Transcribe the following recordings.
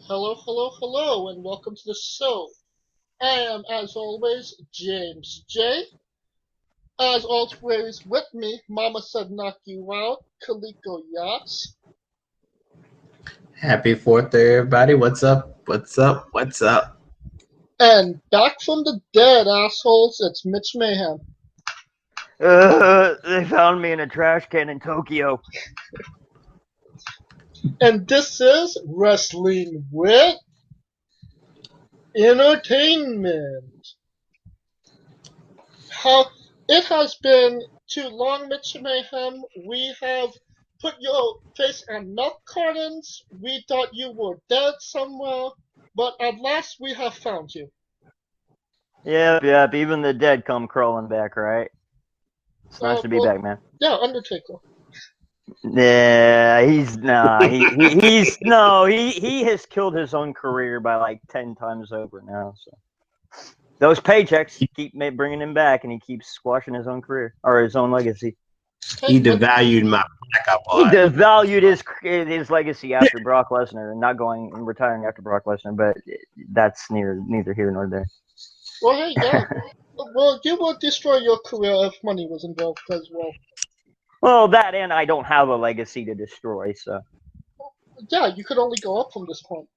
Hello, hello, hello, and welcome to the show. I am, as always, James J. As always, with me, Mama said knock you out, Kaliko Yachts. Happy 4th, everybody. What's up? What's up? What's up? And back from the dead, assholes, it's Mitch Mayhem. They found me in a trash can in Tokyo. And this is Wrestling with Entertainment. How it has been too long, Mitch Mayhem. We have put your face on milk cartons. We thought you were dead somewhere, but at last we have found you. Yep. Even the dead come crawling back, right? It's nice to be back, man. Yeah, Undertaker. Yeah, he has killed his own career by like 10 times over now. So those paychecks keep bringing him back, and he keeps squashing his own career or his own legacy. He devalued my black I He bought. devalued his legacy after Brock Lesnar and not going and retiring after Brock Lesnar, but that's neither here nor there. Well, hey, yeah. Well, you would destroy your career if money was involved as well. Well, that and I don't have a legacy to destroy, so. Yeah, you could only go up from this point.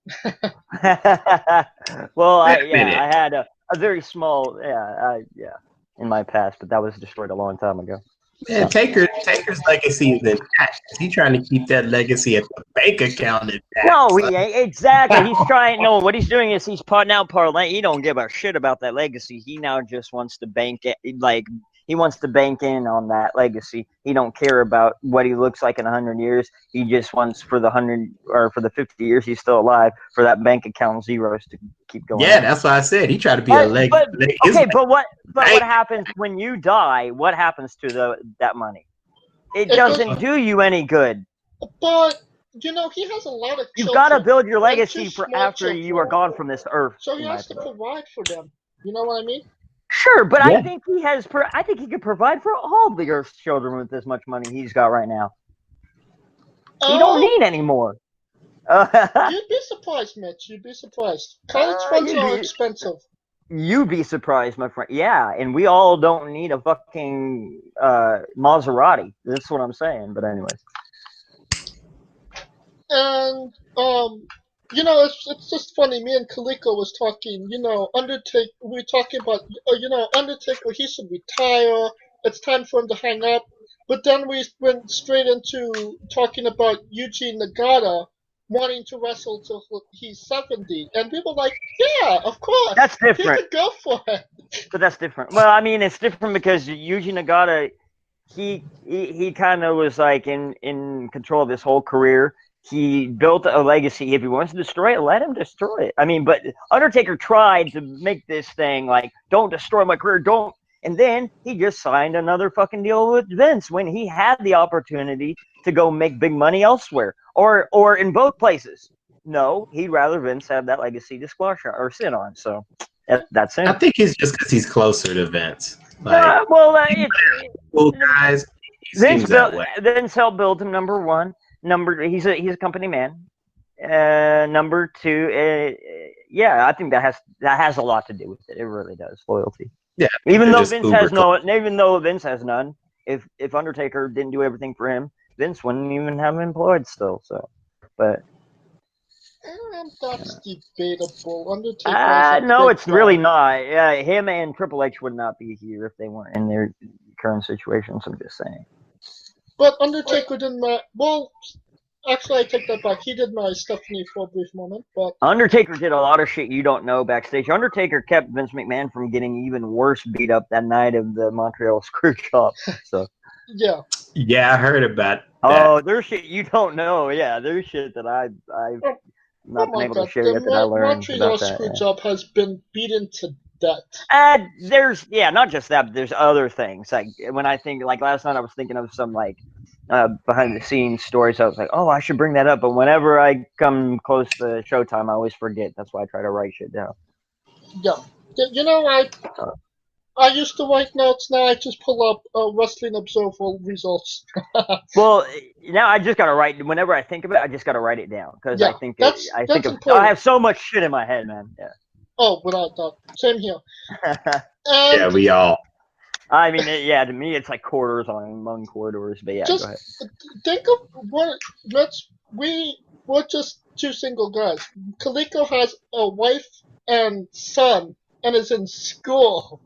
Well, I had a very small, in my past, but that was destroyed a long time ago. Man, Taker's legacy is intact. He's trying to keep that legacy at the bank account intact. No, he ain't. Exactly. He's trying. No, what he's doing is he's now parlaying. He don't give a shit about that legacy. He now just wants to bank it, like he wants to bank in on that legacy. He don't care about what he looks like in 100 years. He just wants for the 100 or for the 50 years he's still alive for that bank account zeros to keep going. Yeah, that's what I said. He tried to be a legacy. But what happens when you die? What happens to that money? It doesn't do you any good. But you know, he has a lot of children. You've got to build your legacy for after you are gone from this earth. So he has to provide for them. You know what I mean? Sure, but yeah. I think he has. I think he could provide for all the Earth's children with as much money he's got right now. He don't need any more. You'd be surprised, Mitch. You'd be surprised. College funds are expensive. You'd be surprised, my friend. Yeah, and we all don't need a fucking Maserati. That's what I'm saying. But anyways. And you know, it's just funny. Me and Kaliko was talking. You know, Undertaker. We were talking about. You know, Undertaker. He should retire. It's time for him to hang up. But then we went straight into talking about Yuji Nagata wanting to wrestle till he's 70, and we were like, "Yeah, of course, that's different. He could go for it." But that's different. Well, I mean, it's different because Yuji Nagata, he kind of was like in control of his whole career. He built a legacy. If he wants to destroy it, let him destroy it. I mean, but Undertaker tried to make this thing like, don't destroy my career, don't. And then he just signed another fucking deal with Vince when he had the opportunity to go make big money elsewhere or in both places. No, he'd rather Vince have that legacy to squash or sit on. So that's it. I think it's just because he's closer to Vince. Like, cool guys. Vince helped build him, number one. He's a company man. Number two, I think that has a lot to do with it. It really does. Loyalty. Yeah. Even though Vince has none, if Undertaker didn't do everything for him, Vince wouldn't even have him employed still. So, but that's debatable. Undertaker. No, it's really not. Him and Triple H would not be here if they weren't in their current situations. I'm just saying. But Undertaker didn't. Well, actually, I take that back. He did marry Stephanie for a brief moment, but Undertaker did a lot of shit you don't know backstage. Undertaker kept Vince McMahon from getting even worse beat up that night of the Montreal Screwjob. So yeah. Yeah, I heard about that. Oh, there's shit you don't know. Yeah, there's shit that I've not been able to share yet that I learned about that. Montreal Screwjob has been beaten to death. There's not just that, but there's other things. Like when I think, like last night, I was thinking of some like behind the scenes stories. I was like, oh, I should bring that up. But whenever I come close to showtime, I always forget. That's why I try to write shit down. Yeah, you know, I used to write notes. Now I just pull up Wrestling Observer results. Well, now I just gotta write. Whenever I think of it, I just gotta write it down because Yeah, that's I think of. important. I have so much shit in my head, man. Oh, without that. Same here. Yeah. And Yeah, we all. I mean, yeah. To me, it's like corridors among corridors. But yeah, go just ahead. think of what. We're just two single guys. Kaliko has a wife and son and is in school.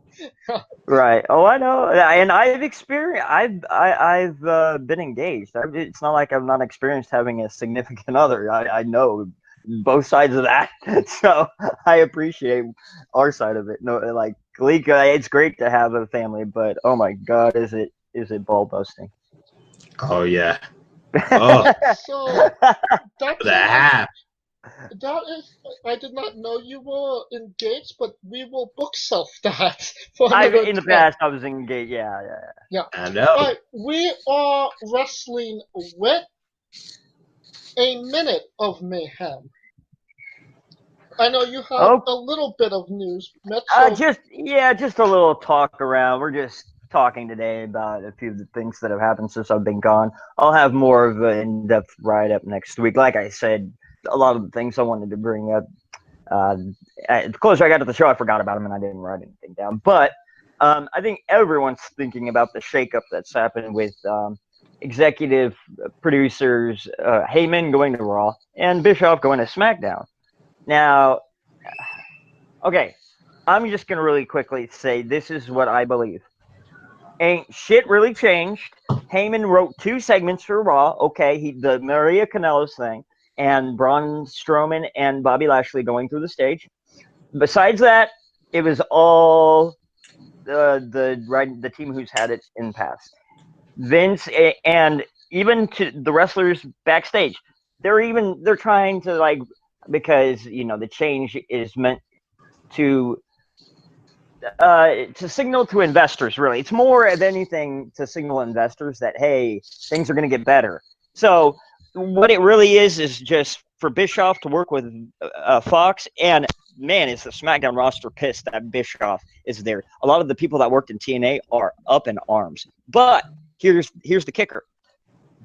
Right. Oh, I know. And I've experienced. I've been engaged. It's not like I've not experienced having a significant other. I know both sides of that, so I appreciate our side of it. No, like Kalika, it's great to have a family, but oh my God, is it ball busting? Oh yeah. Oh, So that's the half. that is. I did not know you were engaged, but we will book self that for another In the time. past, I was engaged. Yeah. Yeah. I know. All right, we are wrestling with a minute of mayhem. I know you have Oh, a little bit of news, Mitch. So just a little talk around. We're just talking today about a few of the things that have happened since I've been gone. I'll have more of an in-depth write-up next week. Like I said, a lot of the things I wanted to bring up. The closer I got to the show, I forgot about them and I didn't write anything down. But I think everyone's thinking about the shakeup that's happened with executive producers Heyman going to Raw and Bischoff going to SmackDown. Now, okay, I'm just going to really quickly say this is what I believe. Ain't shit really changed. Heyman wrote 2 segments for Raw. Okay, the Maria Kanellis thing and Braun Strowman and Bobby Lashley going through the stage. Besides that, it was all the team who's had it in the past. Vince and even to the wrestlers backstage, they're trying to like, because the change is meant to signal to investors. Really, it's more than anything to signal investors that hey, things are going to get better. So what it really is just for Bischoff to work with Fox, and man, is the SmackDown roster pissed that Bischoff is there. A lot of the people that worked in TNA are up in arms. But here's the kicker: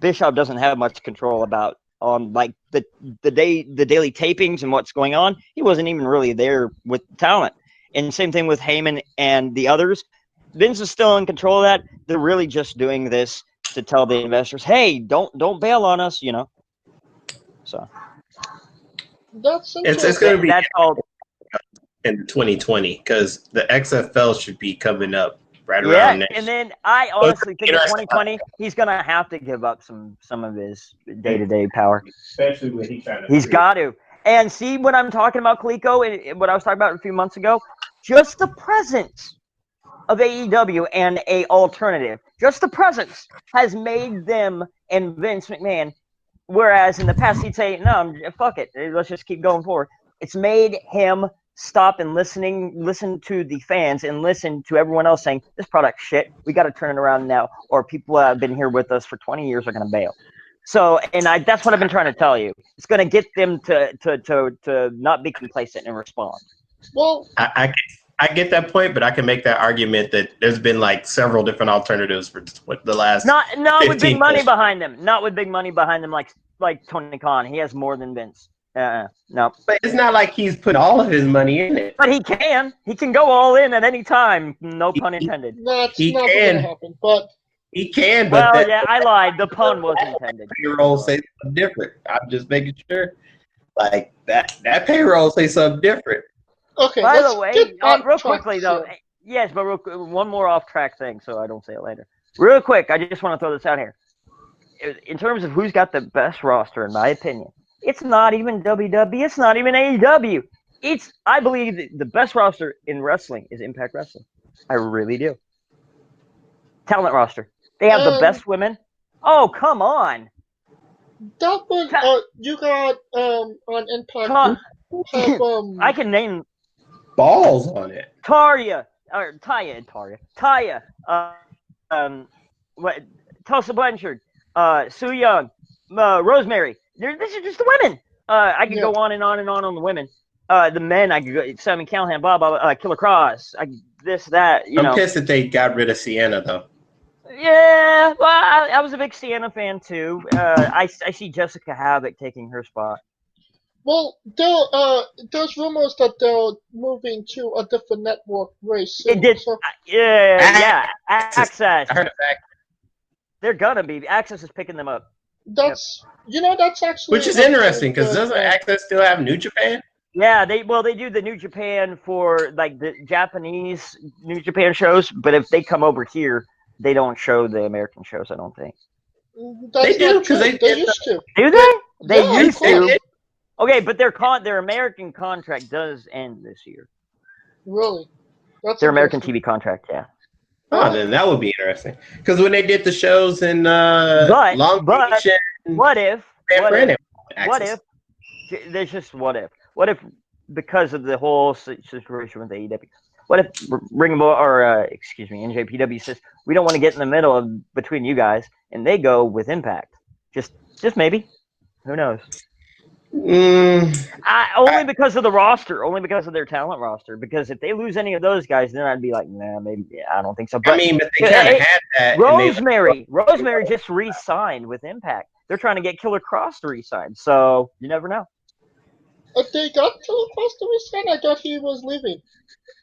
Bischoff doesn't have much control about like the daily tapings and what's going on. He wasn't even really there with talent. And same thing with Heyman and the others. Vince is still in control of that. They're really just doing this to tell the investors, hey, don't bail on us, So that's It's interesting. going to be that's all. in 2020 because the XFL should be coming up right Yeah, around next. and then I honestly think in 2020 he's gonna have to give up some of his day-to-day power. Especially when he's trying to. He's got to. And see what I'm talking about, Kaliko, and what I was talking about a few months ago? Just the presence of AEW and a alternative, just the presence has made them and Vince McMahon, whereas in the past he'd say, no, fuck it, let's just keep going forward. It's made him stop and listen to the fans and listen to everyone else saying, this product's shit, we got to turn it around now, or people that have been here with us for 20 years are going to bail. So, and that's what I've been trying to tell you. It's going to get them to not be complacent and respond. Well, I get that point, but I can make that argument that there's been like several different alternatives for the last. Not with big money years. behind them. Not with big money behind them, like Tony Khan. He has more than Vince. No. But it's not like he's put all of his money in it. But he can. He can go all in at any time. No pun intended. that's not going to happen. But he can. But well, yeah, I lied. The pun was intended. Payroll say something different. I'm just making sure. Like that payroll say something different. okay. By let's the way, get on real track quickly though, here. yes, but one more off-track thing, so I don't say it later. Real quick, I just want to throw this out here. In terms of who's got the best roster, in my opinion, it's not even WWE. It's not even AEW. I believe the best roster in wrestling is Impact Wrestling. I really do. Talent roster. They have the best women. Oh, come on. That was you got on Impact. I can name Balls on it. Taya. Tulsa Blanchard, Sue Young, Rosemary. These are just the women. I could go on and on and on the women. The men, I could go Sammy Callahan, blah blah, blah Killer Cross, this that. I'm pissed that they got rid of Sienna though. Yeah, well, I was a big Sienna fan too. I see Jessica Havoc taking her spot. Well, there's rumors that they're moving to a different network very soon. It did, So, yeah. Access. I heard that. They're gonna be. Access is picking them up. that's that's actually Which is interesting because doesn't Access still have New Japan? Yeah, they do the New Japan for like the Japanese New Japan shows, but if they come over here, they don't show the American shows. I don't think That's they do because they used to. Do they? They Yeah, used of course. to. Okay, but their American contract does end this year. Really? That's Their American interesting. TV contract, yeah. Oh, then that would be interesting. Because when they did the shows in But Long Beach and what if Access. there's just what if because of the whole situation with AEW, what if NJPW says we don't want to get in the middle of between you guys, and they go with Impact, just maybe, who knows? Only because of the roster, only because of their talent roster. Because if they lose any of those guys, then I'd be like, nah, maybe I don't think so. But I mean, but they kind of had that. Rosemary just re-signed with Impact. They're trying to get Killer Cross to re-sign, so you never know. If they got Killer Cross to resign, I thought he was leaving.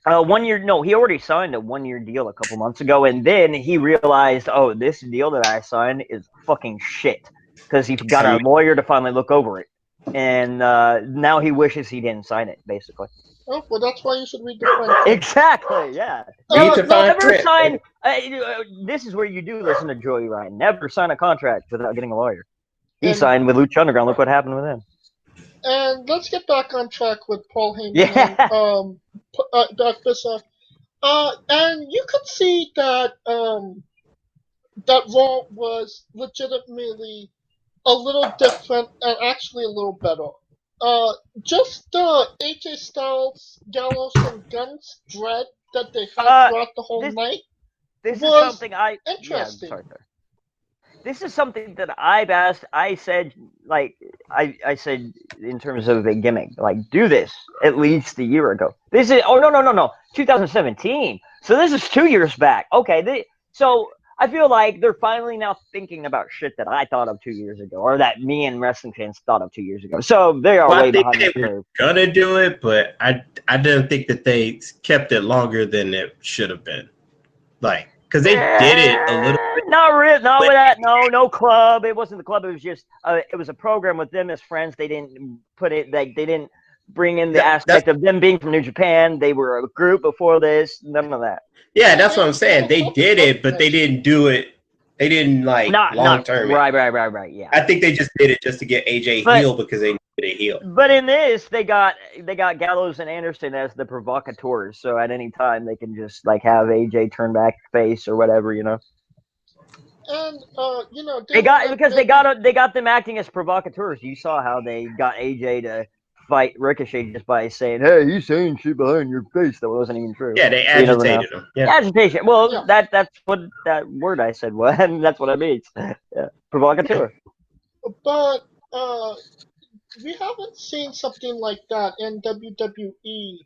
1 year? No, he already signed a 1 year deal a couple months ago, and then he realized, oh, this deal that I signed is fucking shit because he got a lawyer to finally look over it. And now he wishes he didn't sign it, basically. Oh, well, that's why you should read the fine print. Exactly, yeah. Never sign. This is where you do listen to Joey Ryan. Never sign a contract without getting a lawyer. He signed with Lucha Underground. Look what happened with him. And let's get back on track with Paul Heyman Yeah. and Doc Bischoff. And you could see that that Raw was legitimately a little different and actually a little better. Just the AJ Styles, Gallows, and Guns dread that they had throughout the whole night. This is was something interesting. Yeah, sorry. This is something that I've asked. I said, like, I said in terms of a gimmick, like, do this at least a year ago. This is, no, 2017. So this is 2 years back. Okay, so I feel like they're finally now thinking about shit that I thought of 2 years ago, or that me and wrestling fans thought of 2 years ago. So they are way behind the curve. They were gonna do it, but I didn't think that they kept it longer than it should have been. Like, because they did it a little bit. Not with that. No club. It wasn't the club. It was just it was a program with them as friends. They didn't put it like they didn't bring in the aspect of them being from New Japan. They were a group before this. None of that. Yeah, that's what I'm saying. They did it, but they didn't do it. They didn't long term. Right. Yeah. I think they just did it just to get AJ heel because they needed a heel. But in this, they got Gallows and Anderson as the provocateurs. So at any time they can just like have AJ turn back face or whatever, you know. And they got them acting as provocateurs. You saw how they got AJ to fight Ricochet just by saying, "Hey, he's saying shit behind your face that wasn't even true." Yeah, they agitated him. Yeah. Agitation. Well, that's what that word I said was, and that's what it means. Yeah. Provocateur. But we haven't seen something like that in WWE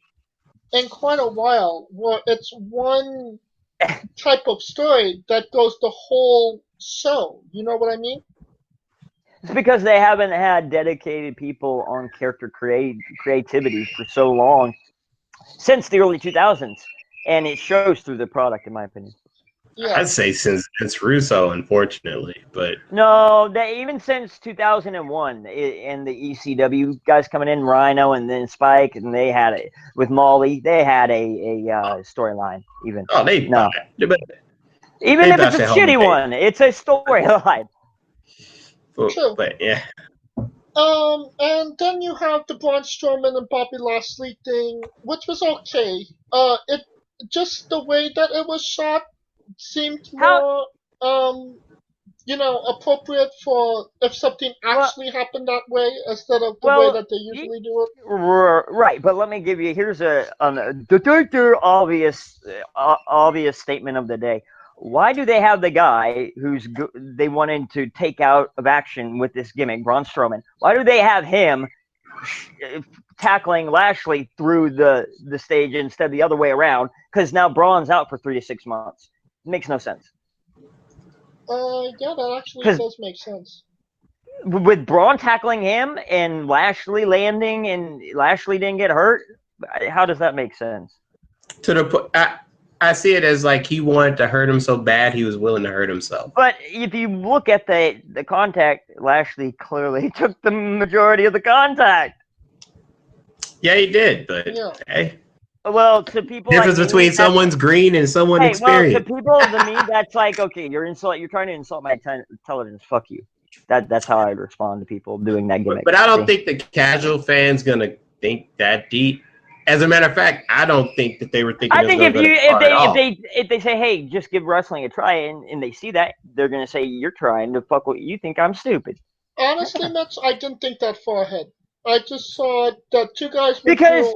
in quite a while, where it's one type of story that goes the whole show. You know what I mean? It's because they haven't had dedicated people on character creativity for so long, since the early 2000s, and it shows through the product, in my opinion. Yeah. I'd say since Russo, unfortunately, but no, even since 2001, and the ECW guys coming in, Rhino and then Spike, and they had it with Molly. They had a storyline. Even even if it's a shitty one, it's a storyline. True. But yeah. And then you have the Braun Strowman and Bobby Lashley thing, which was okay. It just the way that it was shot seemed more, appropriate for if something actually happened that way instead of the way that they usually do it. Right, but let me give you here's a obvious statement of the day. Why do they have the guy they wanted to take out of action with this gimmick, Braun Strowman? Why do they have him tackling Lashley through the stage instead of the other way around, because now Braun's out for 3 to 6 months. It makes no sense. Yeah, that actually does make sense. With Braun tackling him and Lashley landing and Lashley didn't get hurt, how does that make sense? I see it as like he wanted to hurt him so bad he was willing to hurt himself. But if you look at the contact, Lashley clearly took the majority of the contact. Yeah, he did, but hey. Well, to people, difference like between someone's green and someone experienced. Well, to me, that's like, okay, you're trying to insult my intelligence. Fuck you. That's how I respond to people doing that gimmick. But I don't think the casual fan's gonna think that deep. As a matter of fact, I don't think that they were thinking. I think if they say, hey, just give wrestling a try, and they see that, they're gonna say you're trying to fuck what you think I'm stupid. Honestly, Mitch, I didn't think that far ahead. I just saw that two guys went because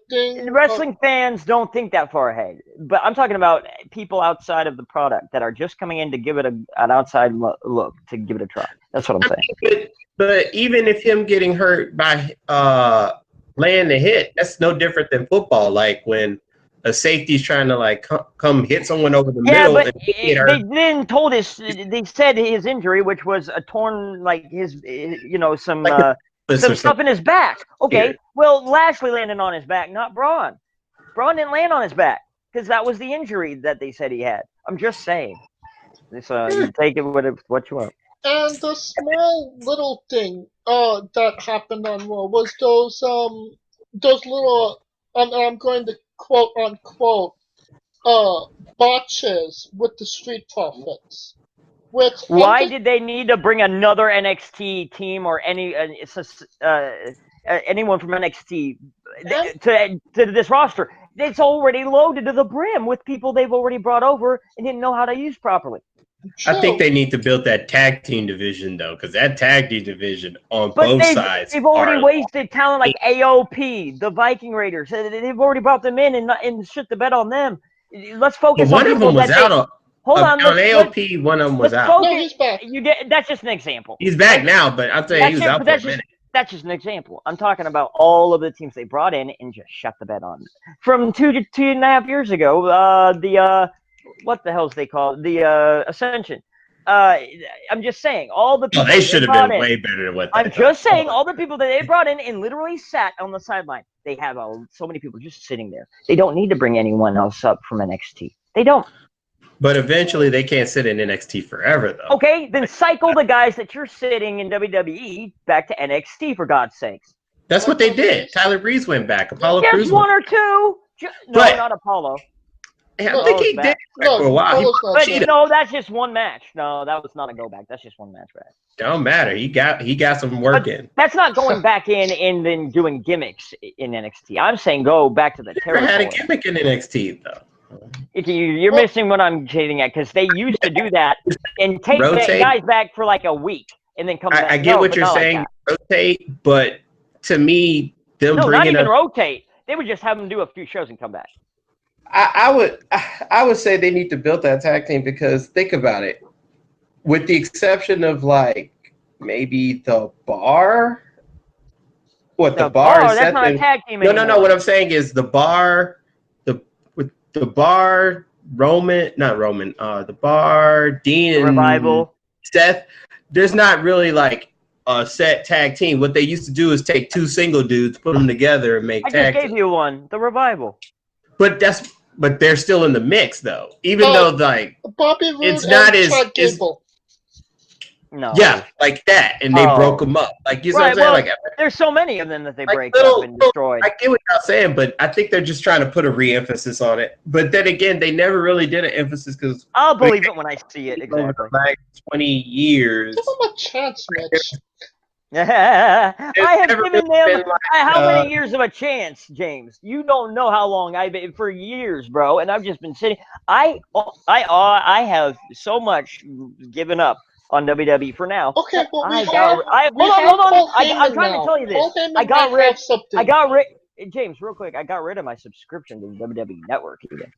thing. Wrestling fans don't think that far ahead. But I'm talking about people outside of the product that are just coming in to give it an outside look, to give it a try. That's what I'm saying. But even if him getting hurt by laying the hit, that's no different than football. Like when a safety's trying to like come hit someone over the middle. Yeah, but they didn't told us. They said his injury, which was a torn, like his, some stuff in his back. Okay, well, Lashley landed on his back, not Braun. Braun didn't land on his back because that was the injury that they said he had. I'm just saying. So you take it what you want. And the small little thing that happened on Raw was those little, I'm going to quote unquote, botches with the Street Profits. Why did they need to bring another NXT team or anyone from NXT to this roster? It's already loaded to the brim with people they've already brought over and didn't know how to use properly. I think they need to build that tag team division, though, because that tag team division on both sides. They've already wasted talent like AOP, the Viking Raiders. They've already brought them in and shit the bet on them. Let's focus on people one of them was out. Hold on. On AOP, one of them was out. No, he's back. That's just an example. He's back now, but I'll tell you, he was out for a minute. That's just an example. I'm talking about all of the teams they brought in and just shut the bet on. From 2.5 years ago, what the hell's they call it? The Ascension. I'm just saying all the people. They should have been way better than what. I'm just saying all the people that they brought in and literally sat on the sideline. They have so many people just sitting there. They don't need to bring anyone else up from NXT. They don't. But eventually, they can't sit in NXT forever, though. Okay, then cycle the guys that you're sitting in WWE back to NXT, for God's sakes. That's what they did. Tyler Breeze went back. Apollo Crews. There's one or two. No, not Apollo. I think he did for a while. No, that's just one match. No, that was not a go back. That's just one match back. Don't matter. He got some work in. That's not going back in and then doing gimmicks in NXT. I'm saying go back to the territory. Never had a gimmick in NXT though. You're missing what I'm getting at, because they used to do that and take the guys back for like a week and then come back. I get what you're saying, rotate, but to me, not even rotate. They would just have them do a few shows and come back. I would say they need to build that tag team, because think about it. With the exception of like maybe the Bar. What the Bar? That's not a tag team anymore. No. What I'm saying is the Bar. The Bar, the Bar, Dean and Revival, Seth. There's not really like a set tag team. What they used to do is take two single dudes, put them together, and make tag teams. I just gave you one, the Revival. But they're still in the mix though. Even though like Bobby Roode it's not as Gable. No. Yeah, like that, and they broke them up. Like you know what I'm saying? Like there's so many of them that they break up and destroy. I get what you're saying, but I think they're just trying to put a re-emphasis on it. But then again, they never really did an emphasis, because I'll believe it when I see it. Exactly. Like 20 years. Give them a chance, Mitch. I have given them how many years of a chance, James? You don't know how long I've been for years, bro. And I've just been sitting. I have so much given up on WWE for now. Okay, well, hold on. I'm trying to tell you this. I got rid. James, real quick, I got rid of my subscription to the WWE Network again.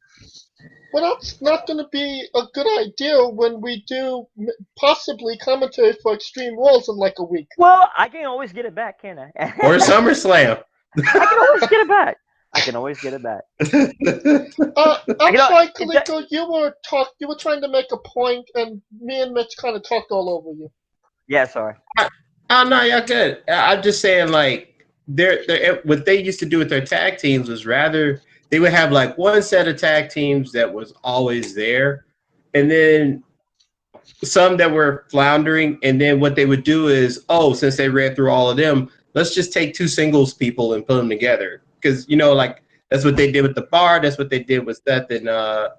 Well, that's not going to be a good idea when we do possibly commentary for Extreme Rules in like a week. Well, I can always get it back, can't I? Or SummerSlam. I can always get it back. I can always get it back. I'm sorry, Kaliko, you were trying to make a point, and me and Mitch kind of talked all over you. Yeah, sorry. Oh no, y'all good. I'm just saying, like, what they used to do with their tag teams was rather they would have like one set of tag teams that was always there, and then some that were floundering. And then what they would do is, since they ran through all of them, let's just take two singles people and put them together. Because like that's what they did with the Bar. That's what they did with Seth and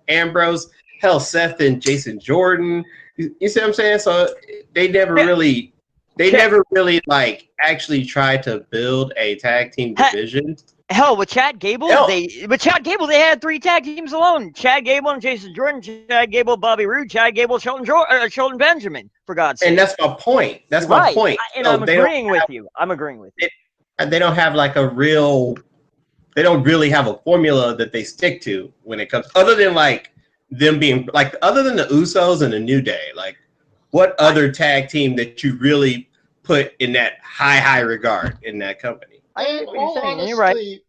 Ambrose. Hell, Seth and Jason Jordan. You see what I'm saying? So they never really. They never really like actually tried to build a tag team division. Hell, with Chad Gable, they had 3 tag teams alone. Chad Gable and Jason Jordan, Chad Gable, Bobby Roode, Chad Gable, Shelton Benjamin, for God's sake. And that's my point. That's my point. I'm agreeing with you. They don't have like they don't really have a formula that they stick to when it comes, other than like them being like, other than the Usos and the New Day, like what other tag team that you really put in that high regard in that company? In all honesty,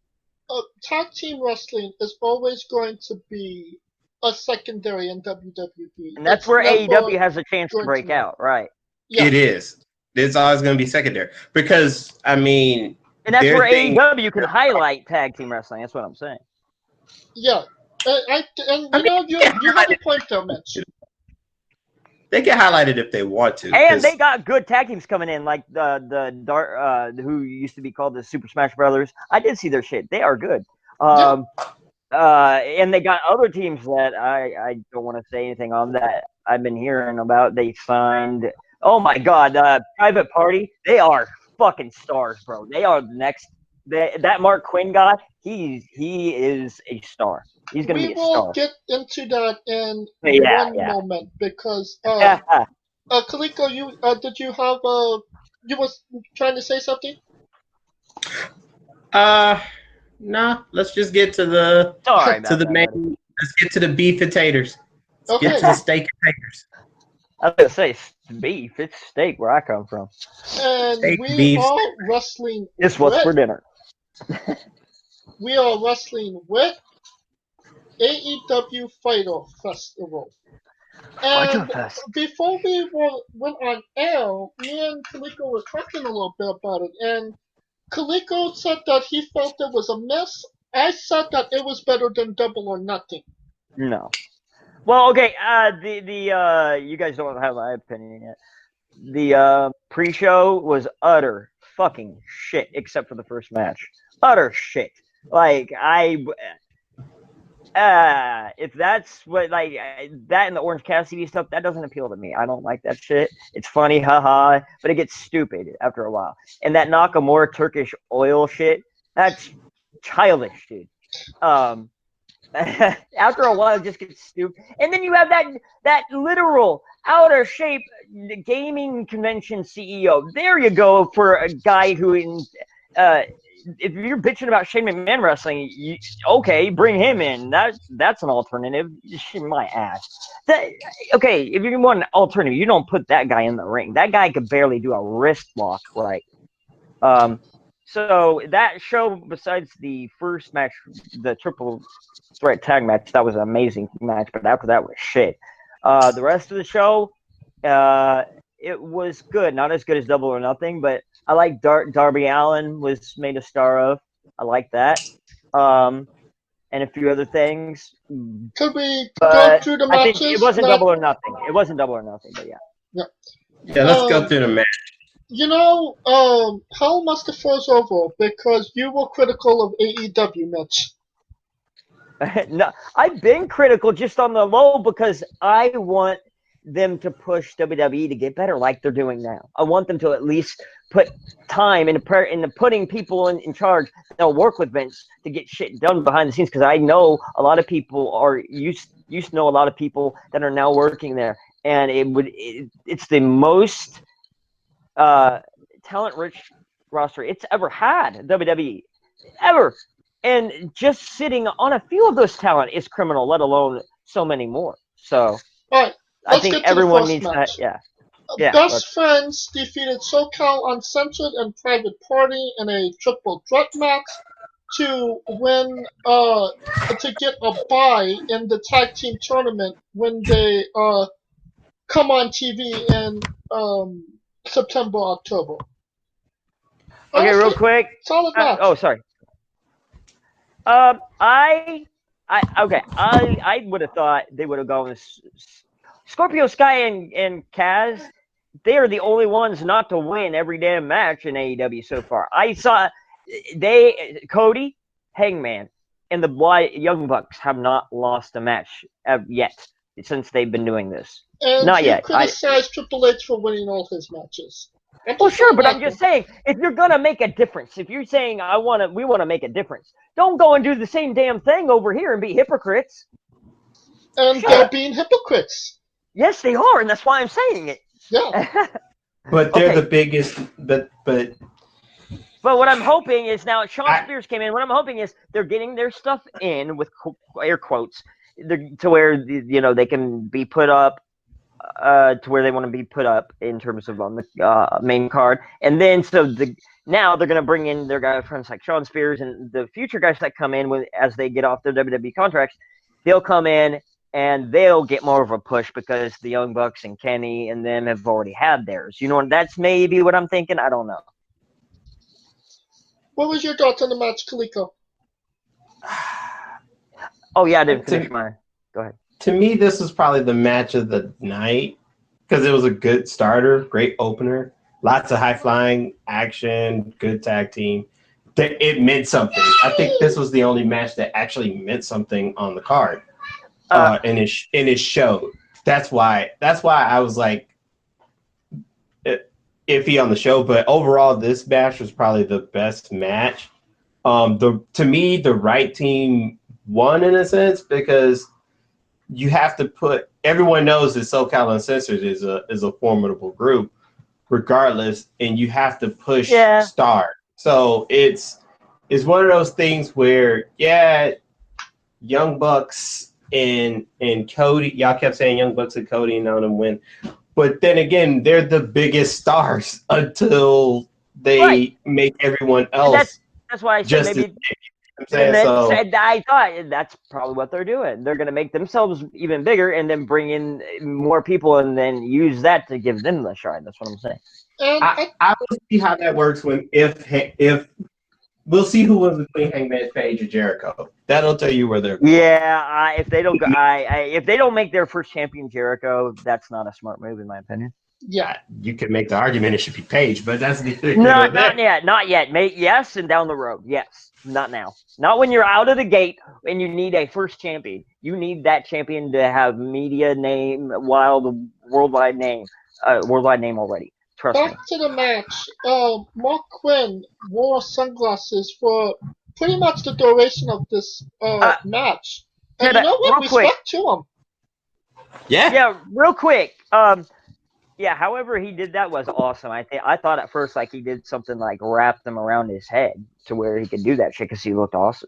tag team wrestling is always going to be a secondary in WWE. And that's where AEW has a chance to break out, right? Yeah. It is. It's always going to be secondary because, I mean... And that's where AEW can highlight tag team wrestling. That's what I'm saying. Yeah. You have a point there, Mitch. They can highlight it if they want to. And they got good tag teams coming in, like who used to be called the Super Smash Brothers. I did see their shit. They are good. And they got other teams that I don't want to say anything on that I've been hearing about. They signed, oh my God, Private Party. They are fucking stars, bro. They are the next. That Mark Quinn guy, he is a star. He's going to be a star. We will get into that in one moment because Kaliko, did you have you was trying to say something? No. Let's just get to the main. Let's get to the beef and taters. Let's get to the steak and taters. I was gonna say beef. It's steak where I come from. And steak, we beef, are wrestling. It's what's for dinner. We are wrestling with AEW Fyter Festival. And before we went on air, me and Kaliko were talking a little bit about it. And Kaliko said that he felt it was a mess. I said that it was better than Double or Nothing. No. Well, okay. You guys don't have my opinion yet. The pre-show was utter fucking shit, except for the first match. Utter shit. Like if that's what that and the Orange Cassidy stuff, that doesn't appeal to me. I don't like that shit. It's funny, haha, but it gets stupid after a while. And that Nakamura Turkish oil shit, that's childish, dude. After a while, it just gets stupid. And then you have that literal outer shape gaming convention CEO. There you go for a guy who if you're bitching about Shane McMahon wrestling, okay, bring him in. That's an alternative. My ass. Okay, if you want an alternative, you don't put that guy in the ring. That guy could barely do a wrist lock right. So that show, besides the first match, the triple threat tag match, that was an amazing match. But after that was shit. The rest of the show, it was good. Not as good as Double or Nothing, but I like Darby Allin was made a star of. I like that. And a few other things. Could we go through the matches? I think it wasn't Double or Nothing. It wasn't Double or Nothing, but yeah. Yeah, let's go through the match. You know, Hell must have froze over because you were critical of AEW, Mitch. No, I've been critical just on the low because I want them to push WWE to get better like they're doing now. I want them to at least put time into putting people in charge that'll work with Vince to get shit done behind the scenes, because I know a lot of people are used to know a lot of people that are now working there, and it's the most talent-rich roster it's ever had, WWE. ever. And just sitting on a few of those talent is criminal, let alone so many more. So All right, I let's think get to the everyone first needs to, match. yeah. Best Friends defeated SoCal Uncensored and Private Party in a triple threat match to win to get a bye in the tag team tournament when they come on TV in September, October. Okay, Honestly, real quick. solid match. Oh, sorry. I would have thought they would have gone with Scorpio Sky and Kaz. They are the only ones not to win every damn match in AEW so far. I saw Cody, Hangman, and the Young Bucks have not lost a match yet since they've been doing this. And Not you yet. criticized Triple H for winning all his matches. Well, sure, but I'm just saying, if you're gonna make a difference, if you're saying we want to make a difference, don't go and do the same damn thing over here and be hypocrites. And they're being hypocrites. Yes, they are, and that's why I'm saying it. Yeah. But they're the biggest. But what I'm hoping is now Sean Spears came in. What I'm hoping is they're getting their stuff in with air quotes to where they can be put up. To where they want to be put up in terms of on the main card, and then now they're going to bring in their guy friends like Sean Spears and the future guys that come in as they get off their WWE contracts. They'll come in and they'll get more of a push because the Young Bucks and Kenny and them have already had theirs. That's maybe what I'm thinking. I don't know. What was your thoughts on the match, Kaliko? Oh yeah, I didn't finish mine. Go ahead. To me, this was probably the match of the night because it was a good starter, great opener, lots of high-flying action, good tag team. It meant something. I think this was the only match that actually meant something on the card, and it showed. That's why I was like iffy on the show. But overall, this match was probably the best match. To me, the right team won in a sense because you have to everyone knows that SoCal Uncensored is a formidable group, regardless, and you have to push Star. So it's one of those things where Young Bucks and Cody, y'all kept saying Young Bucks and Cody and none of them win, but then again, they're the biggest stars until they make everyone else. That's why I said maybe. I thought that's probably what they're doing. They're going to make themselves even bigger and then bring in more people and then use that to give them the shine. That's what I'm saying. I will see how that works if we'll see who wins between Hangman Page and Jericho. That'll tell you where they're going. Yeah, if they don't make their first champion Jericho, that's not a smart move in my opinion. Yeah, you could make the argument it should be Page, but that's not yet. Yes, and down the road, yes. Not now. Not when you're out of the gate and you need a first champion. You need that champion to have media name, worldwide name already. Trust me. Back to the match. Mark Quinn wore sunglasses for pretty much the duration of this match. And you know what? Respect to him. Yeah. Yeah, real quick. Yeah, however he did that was awesome. I thought at first like he did something like wrap them around his head to where he could do that shit because he looked awesome.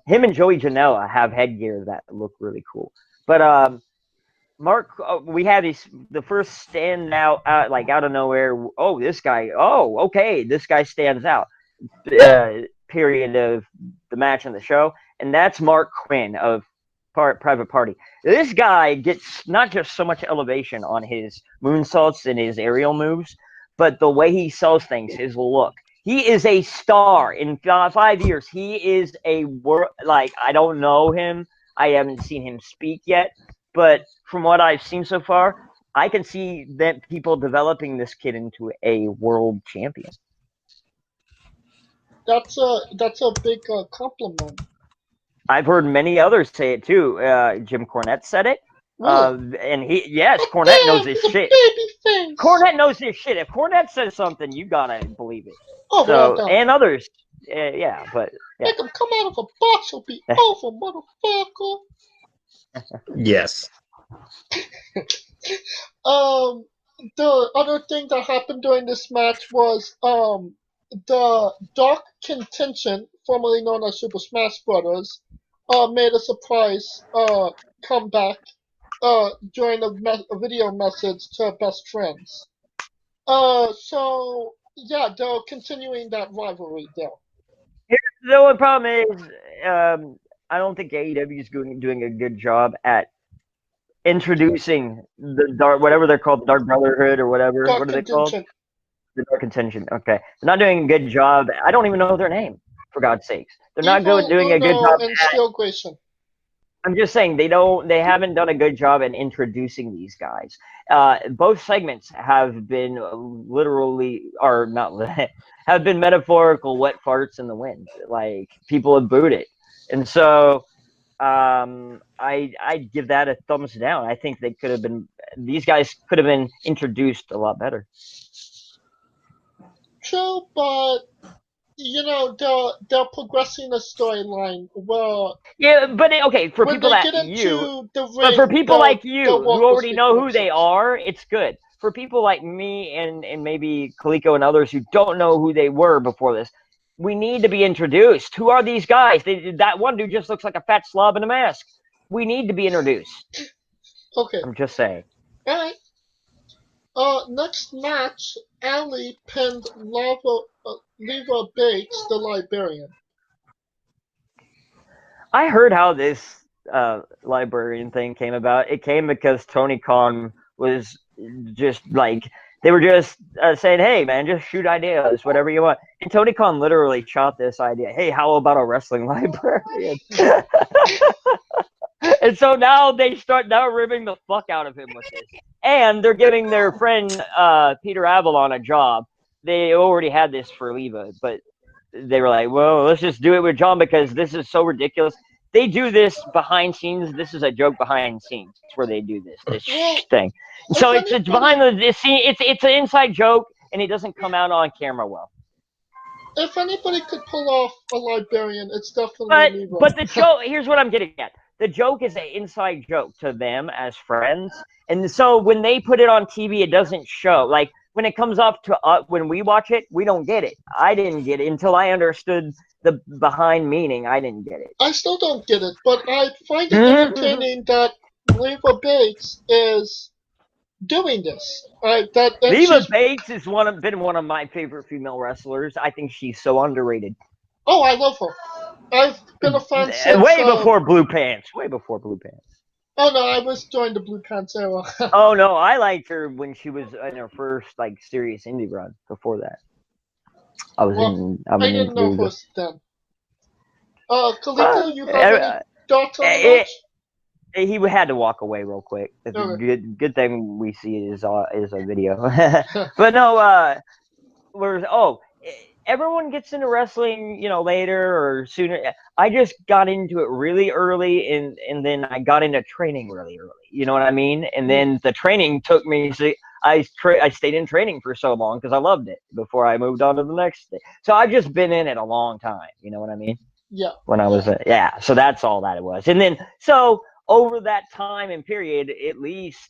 Him and Joey Janela have headgear that look really cool. But Mark, we had the first stand out like out of nowhere. Oh, this guy. Oh, okay, this guy stands out. Period of the match and the show, and that's Mark Quinn of Private Party. This guy gets not just so much elevation on his moonsaults and his aerial moves, but the way he sells things, his look. He is a star. In 5 years, he is I don't know him. I haven't seen him speak yet, but from what I've seen so far, I can see that people developing this kid into a world champion. That's a big compliment. I've heard many others say it too. Jim Cornette said it. Really? And Cornette knows his shit. Cornette knows his shit. If Cornette says something, you gotta believe it. Oh, well done. And others. But Make him come out of a box, he'll be over, motherfucker. Yes. The other thing that happened during this match was the Dark Contention, formerly known as Super Smash Brothers, made a surprise comeback during a video message to best friends. So yeah, they're continuing that rivalry there. The only problem is, I don't think AEW is doing a good job at introducing the dark, whatever they're called, the Dark Brotherhood or whatever. Dark What are they called? Contention. The Dark Contention. Okay, they're not doing a good job. I don't even know their name, for God's sakes. They're not Evil doing a good Uno job. and Steel Grayson. I'm just saying they haven't done a good job in introducing these guys. Both segments have been literally, or not, have been metaphorical wet farts in the wind. Like people have booed it, and so I give that a thumbs down. I think these guys could have been introduced a lot better. True, but they're progressing the storyline well. Yeah, but okay, for When people they that get into the but for ring, people like you they'll who work with already know who they themselves. are, it's good. For people like me and maybe Kaliko and others who don't know who they were before this, we need to be introduced. Who are these guys? That one dude just looks like a fat slob in a mask. We need to be introduced. Okay, I'm just saying. all right. Next match, Ali pinned Leva Bates, the Liberian. I heard how this librarian thing came about. It came because Tony Khan was just like, they were just saying, hey, man, just shoot ideas, whatever you want. And Tony Khan literally shot this idea. Hey, how about a wrestling librarian? And so now they start ribbing the fuck out of him with this. And they're giving their friend Peter Avalon a job. They already had this for Leva, but they were like, well, let's just do it with John because this is so ridiculous. They do this behind scenes. This is a joke behind scenes where they do this thing. So it's behind the scene. It's an inside joke, and it doesn't come out on camera well. If anybody could pull off a Liberian, it's definitely Leva. But the joke, here's what I'm getting at. The joke is an inside joke to them as friends. And so when they put it on TV, it doesn't show. Like, when it comes up to us, when we watch it, we don't get it. I didn't get it until I understood the behind meaning. I didn't get it. I still don't get it, but I find it entertaining that Leva Bates is doing this. Leva Bates has been one of my favorite female wrestlers. I think she's so underrated. Oh, I love her. I've been a fan since way before Blue Pants. Way before Blue Pants. Oh no, I was during the Blue Pants era. Oh no, I liked her when she was in her first serious indie run. Before that, I didn't know first then. Kaliko, you have any thoughts on the match? He had to walk away real quick. It's a good thing we see is a video. But no, everyone gets into wrestling, later or sooner. I just got into it really early, and then I got into training really early. You know what I mean? And then the training took me. I stayed in training for so long because I loved it before I moved on to the next thing. So I've just been in it a long time. You know what I mean? Yeah. When I was so that's all that it was. And then so over that time and period, at least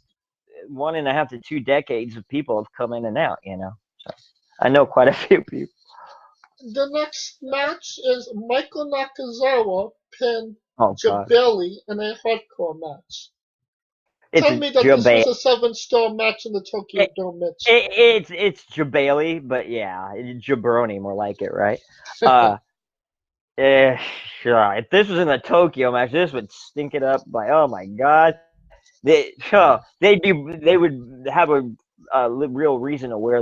1.5 to 2 decades of people have come in and out. So I know quite a few people. The next match is Michael Nakazawa pinned Jabali in a hardcore match. Tell me that this was a 7-star match in the Tokyo Dome, Mitch. It's Jabali, but yeah, Jabroni more like it, right? Sure. If this was in the Tokyo match, this would stink it up by, oh my god. They would have a real reason to wear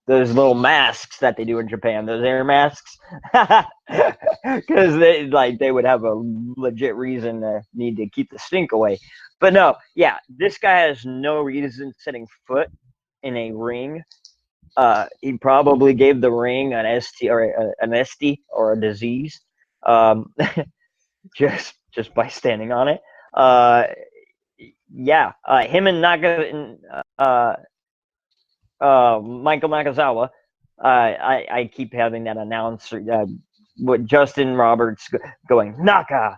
those little masks that they do in Japan, those air masks, because they would have a legit reason to need to keep the stink away. But no, yeah, this guy has no reason setting foot in a ring. He probably gave the ring an ST or an ST or a disease, just by standing on it. Him and Michael Nakazawa. I keep having that announcer, with Justin Roberts going Nakazawa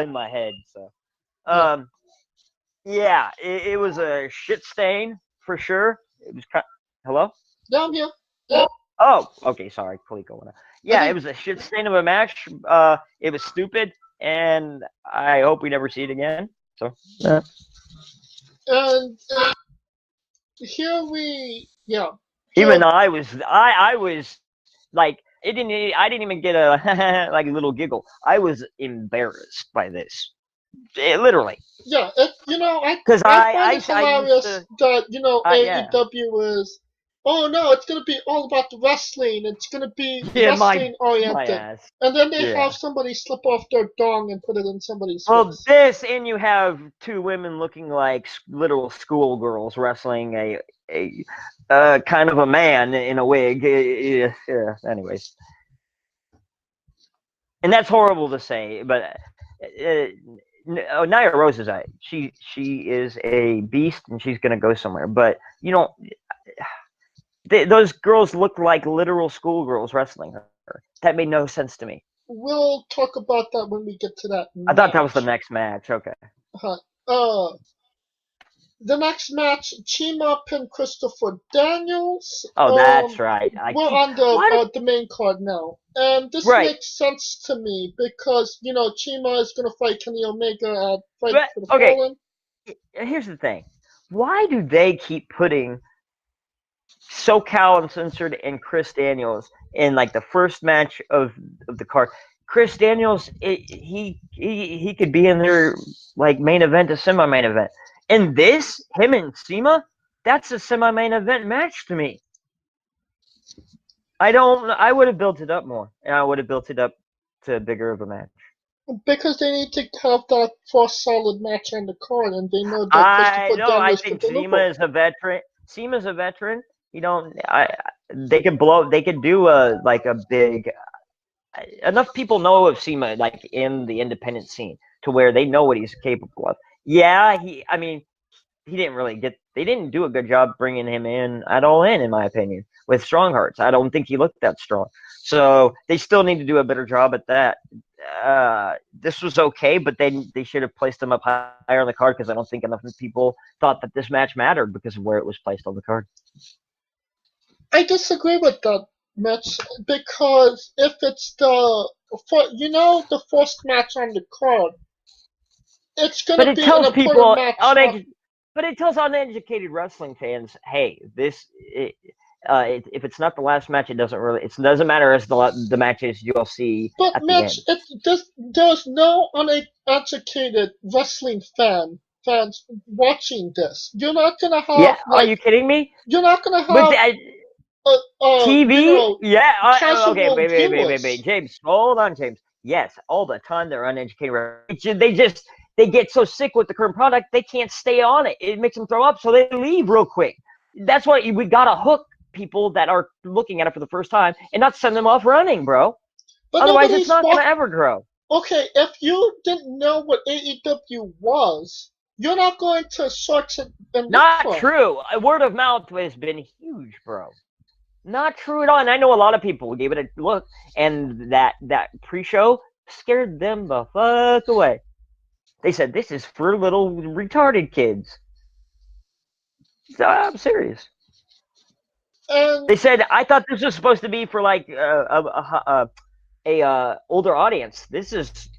in my head. So, it was a shit stain for sure. It was Hello? Down here. Oh, okay. Sorry, Coleco went out. Yeah, think- it was a shit stain of a match. It was stupid, and I hope we never see it again. So, And here we, yeah. even So, though I was like, I didn't even get a like a little giggle. I was embarrassed by this, literally, yeah, because I find it I used hilarious to, that, yeah, AEW is, oh no, it's going to be all about the wrestling. It's going to be yeah, wrestling my oriented. ass, And then they yeah. have somebody slip off their dong and put it in somebody's Well, face. this, and you have two women looking like literal schoolgirls wrestling a kind of a man in a wig. Yeah, anyways, and that's horrible to say, but Nia Rose is she is a beast, and she's gonna go somewhere. But you don't. Those girls look like literal schoolgirls wrestling her. That made no sense to me. We'll talk about that when we get to that I thought that was the match. next match. Okay. Uh, the next match, Chima pinned Christopher Daniels. Oh, that's right. We're on What? the main card now, and this Right. makes sense to me because Chima is gonna fight Kenny Omega at Fight But, for the okay. Fallen. Here's the thing. Why do they keep putting SoCal Uncensored and Chris Daniels in like the first match of the card? Chris Daniels, he could be in their like main event, a semi-main event. And this, him and Sema, that's a semi-main event match to me. I would have built it up more, and I would have built it up to a bigger of a match. Because they need to have that first solid match on the card, and they know that I Christopher know. I Daniels think can Sema deliver. is a veteran. Sema's a veteran. You don't. They could blow. They could do a like a big. Enough people know of Sema like in the independent scene to where they know what he's capable of. Yeah, I mean, he didn't really get. They didn't do a good job bringing him in at all. In my opinion, with Strong Hearts, I don't think he looked that strong. So they still need to do a better job at that. This was okay, but they should have placed him up higher on the card because I don't think enough people thought that this match mattered because of where it was placed on the card. I disagree with that, Mitch, because if it's the first match on the card, it's But gonna it be an tells important people, match. but it tells uneducated wrestling fans, hey, if it's not the last match, it doesn't matter as the matches you'll see But at the Mitch, end. there's no uneducated wrestling fans watching this. You're not gonna Yeah, have are you kidding me? you're not gonna But have TV, yeah. Okay, casual wait, viewers. James, hold on, James. Yes, all the time they're uneducated. They get so sick with the current product they can't stay on it. It makes them throw up, so they leave real quick. That's why we gotta hook people that are looking at it for the first time and not send them off running, bro. But Otherwise, it's nobody's not gonna ever grow. Okay, if you didn't know what AEW was, you're not going to search it and look Not for it. true. Word of mouth has been huge, bro. Not true at all. And I know a lot of people gave it a look, and that pre-show scared them the fuck away. They said this is for little retarded kids. So, I'm serious. And They said I thought this was supposed to be for like a older audience. This is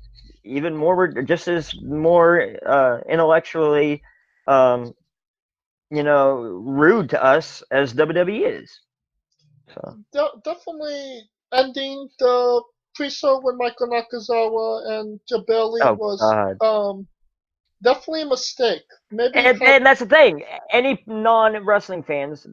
even more, just as more intellectually, rude to us as WWE is. So definitely ending the pre-show with Michael Nakazawa and Jabeli was definitely a mistake. Maybe and that's the thing. Any non-wrestling fans,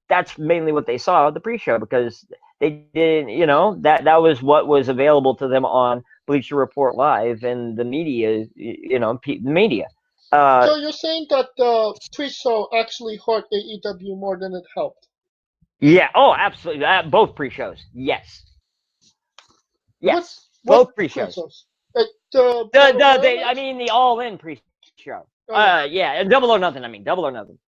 that's mainly what they saw the pre-show because they didn't, that was what was available to them on Bleacher Report Live and the media, the media. So you're saying that the pre-show actually hurt AEW more than it helped? Yeah. Oh, absolutely. Both pre-shows. Yes. Yes. Both pre-shows. The All-In pre-show. Yeah, Double or Nothing. Double or Nothing.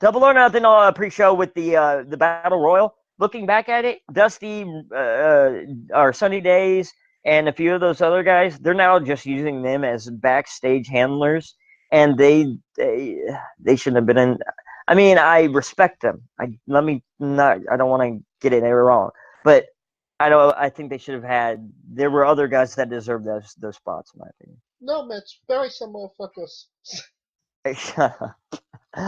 Double or Nothing pre-show with the Battle Royal. Looking back at it, Dusty, or Sunny Days, and a few of those other guys, they're now just using them as backstage handlers, and they shouldn't have been in. I mean, I respect them. I don't want to get it wrong, but I think they should have had. There were other guys that deserved those spots, in my opinion. No, Mitch, bury some motherfuckers.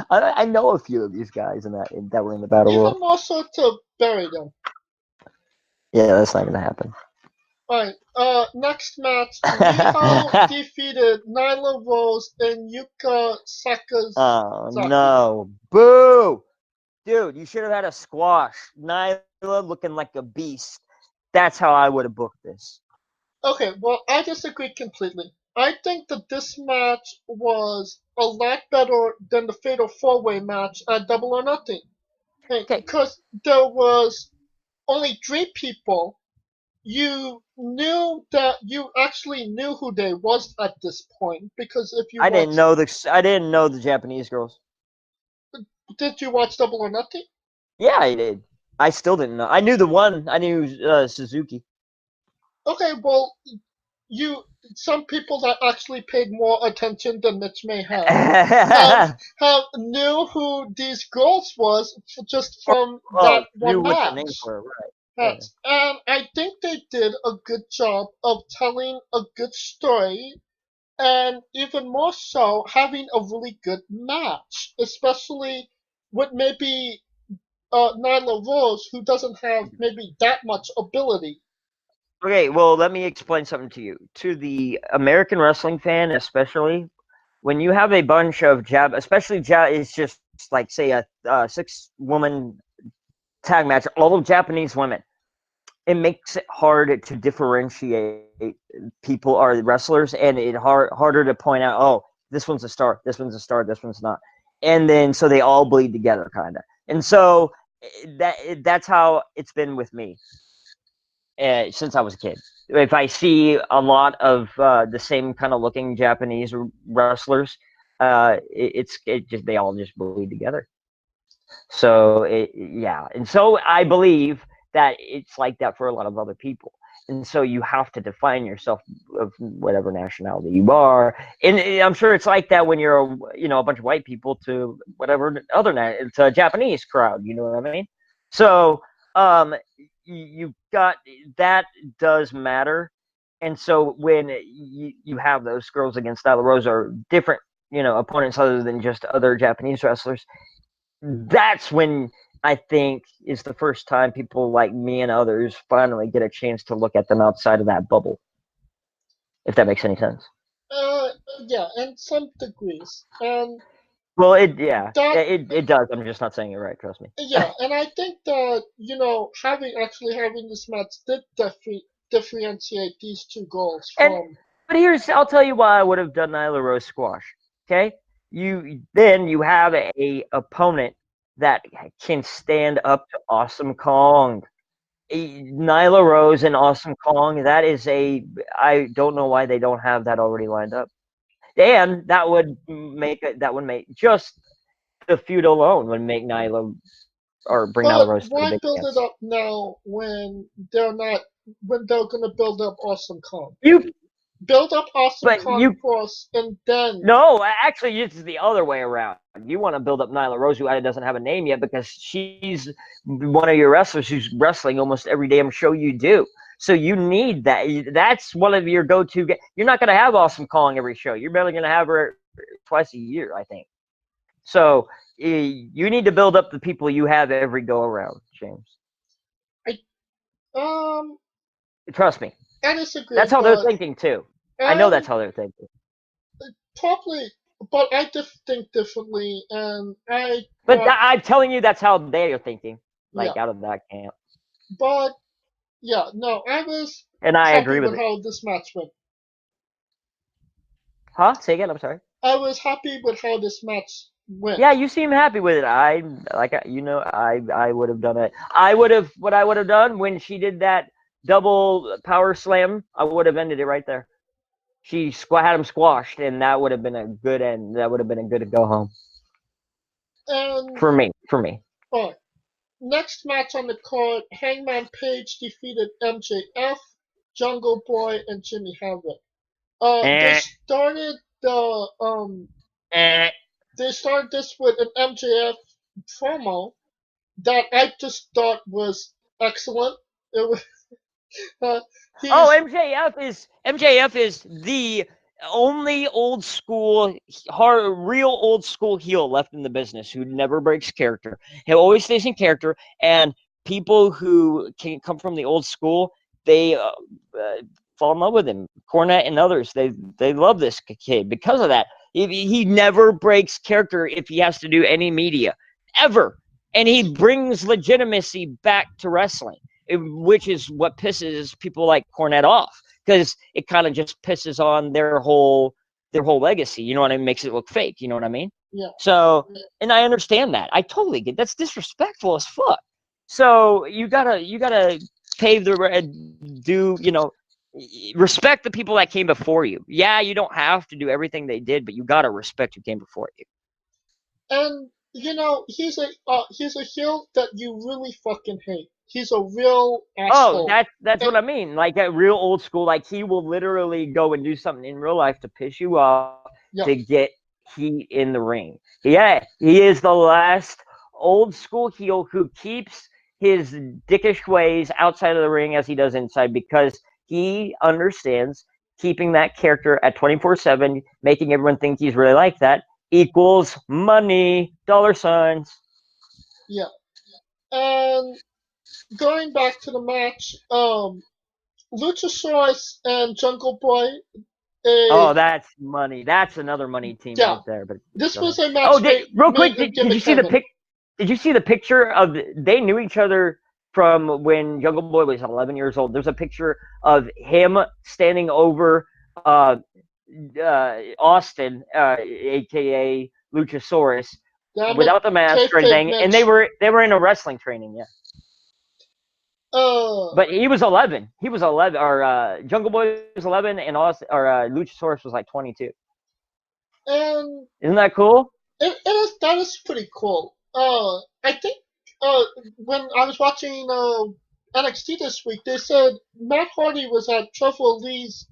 I know a few of these guys that were in the battle Even royal. more so to bury them. Yeah, that's not gonna happen. Alright, next match, Riho defeated Nyla Rose and Yuka Sakazaki. Oh no! Boo! Dude, you should have had a squash. Nyla looking like a beast. That's how I would have booked this. Okay, well, I disagree completely. I think that this match was a lot better than the Fatal 4-Way match at Double or Nothing. Okay. Because there was only 3 people. You knew that you actually knew who they was at this point because if you I didn't know the Japanese girls. Did you watch Double or Nothing? Yeah, I did. I still didn't know. I knew the one. I knew Suzuki. Okay, well, some people that actually paid more attention than Mitch Mayhem have knew who these girls was just from that knew one what the names match. were, right? Yes, and I think they did a good job of telling a good story, and even more so, having a really good match, especially with maybe Nyla Rose, who doesn't have maybe that much ability. Okay, well, let me explain something to you. To the American wrestling fan, especially, when you have a bunch of it's just like, say, a 6-woman tag match, all of Japanese women. It makes it hard to differentiate people are wrestlers, and harder to point out, oh, this one's a star, this one's a star, this one's not. And then so they all bleed together, kind of. And so that's how it's been with me. Since I was a kid. If I see a lot of the same kind of looking Japanese wrestlers, they all just bleed together. So yeah, and so I believe that it's like that for a lot of other people. And so you have to define yourself of whatever nationality you are, and I'm sure it's like that when you're a bunch of white people to whatever other it's a Japanese crowd. You know what I mean? So you got that does matter, and so when you have those girls against Nyla Rose or different opponents other than just other Japanese wrestlers, that's when I think is the first time people like me and others finally get a chance to look at them outside of that bubble, if that makes any sense. Yeah, in some degrees, and Well, it that does. I'm just not saying it right. Trust me. yeah, and I think that having this match did differentiate these two girls And from. but I'll tell you why I would have done Nyla Rose squash. Okay, you have a opponent that can stand up to Awesome Kong. Nyla Rose and Awesome Kong. I don't know why they don't have that already lined up. And that would make just the feud alone would make Nyla or bring Nyla But Rose to the why big build it dance. up now when they're not when they're gonna build up Awesome Kong? You Build up Awesome but Kong you first, and then No, actually, it's the other way around. You want to build up Nyla Rose, who doesn't have a name yet, because she's one of your wrestlers who's wrestling almost every damn show you do. So you need that. That's one of your go-to. You're not going to have Awesome Kong every show. You're barely going to have her twice a year, I think. So you need to build up the people you have every go-around, James. um Trust me. I disagree, That's how they're thinking too. I know that's how they're thinking. probably, but I think differently, and But I'm telling you, that's how they are thinking. Like, yeah, out of that camp. but yeah, no, I was And I happy agree with with it. how this match went. Huh? Say again. I'm sorry. I was happy with how this match went. Yeah, you seem happy with it. I would have done it. What I would have done when she did that double power slam, I would have ended it right there. She had him squashed, and that would have been a good end. That would have been a good go home. And For me. Alright. Next match on the card, Hangman Page defeated MJF, Jungle Boy, and Jimmy Havoc. They started the They started this with an MJF promo that I just thought was excellent. It was uh, Oh, he's MJF is the only old school, hard, real old school heel left in the business who never breaks character. He always stays in character, and people who can come from the old school, they fall in love with him. Cornette and others, they love this kid because of that. He never breaks character if he has to do any media ever, and he brings legitimacy back to wrestling, which is what pisses people like Cornette off, because it kind of just pisses on their whole legacy. You know what I mean? Makes it look fake. You know what I mean? yeah. So, and I understand that. I totally get that's disrespectful as fuck. So you gotta pave the respect the people that came before you. Yeah, you don't have to do everything they did, but you gotta respect who came before you. And he's a heel that you really fucking hate. He's a real Oh, asshole. that's And what I mean. Like a real old school. Like he will literally go and do something in real life to piss you off yeah, to get heat in the ring. Yeah, he is the last old school heel who keeps his dickish ways outside of the ring as he does inside, because he understands keeping that character at 24/7, making everyone think he's really like that, equals money, dollar signs. yeah. And going back to the match, Luchasaurus and Jungle Boy. Oh, A that's money. That's another money team Yeah, right there. But this go was ahead. a Oh, match real made quick, in did you Gimmick see the Heaven. pic? Did you see the picture of? They knew each other from when Jungle Boy was 11 years old. There's a picture of him standing over Austin, aka Luchasaurus, Damn it, without the mask or kayfabe anything, and they Mitch. were in a wrestling training. Yeah, Uh, but he was 11. He was 11, or Jungle Boy was 11, and Austin or Luchasaurus was like 22. and Isn't that cool? that is pretty cool. I think when I was watching NXT this week, they said Matt Hardy was at Trevor Lee's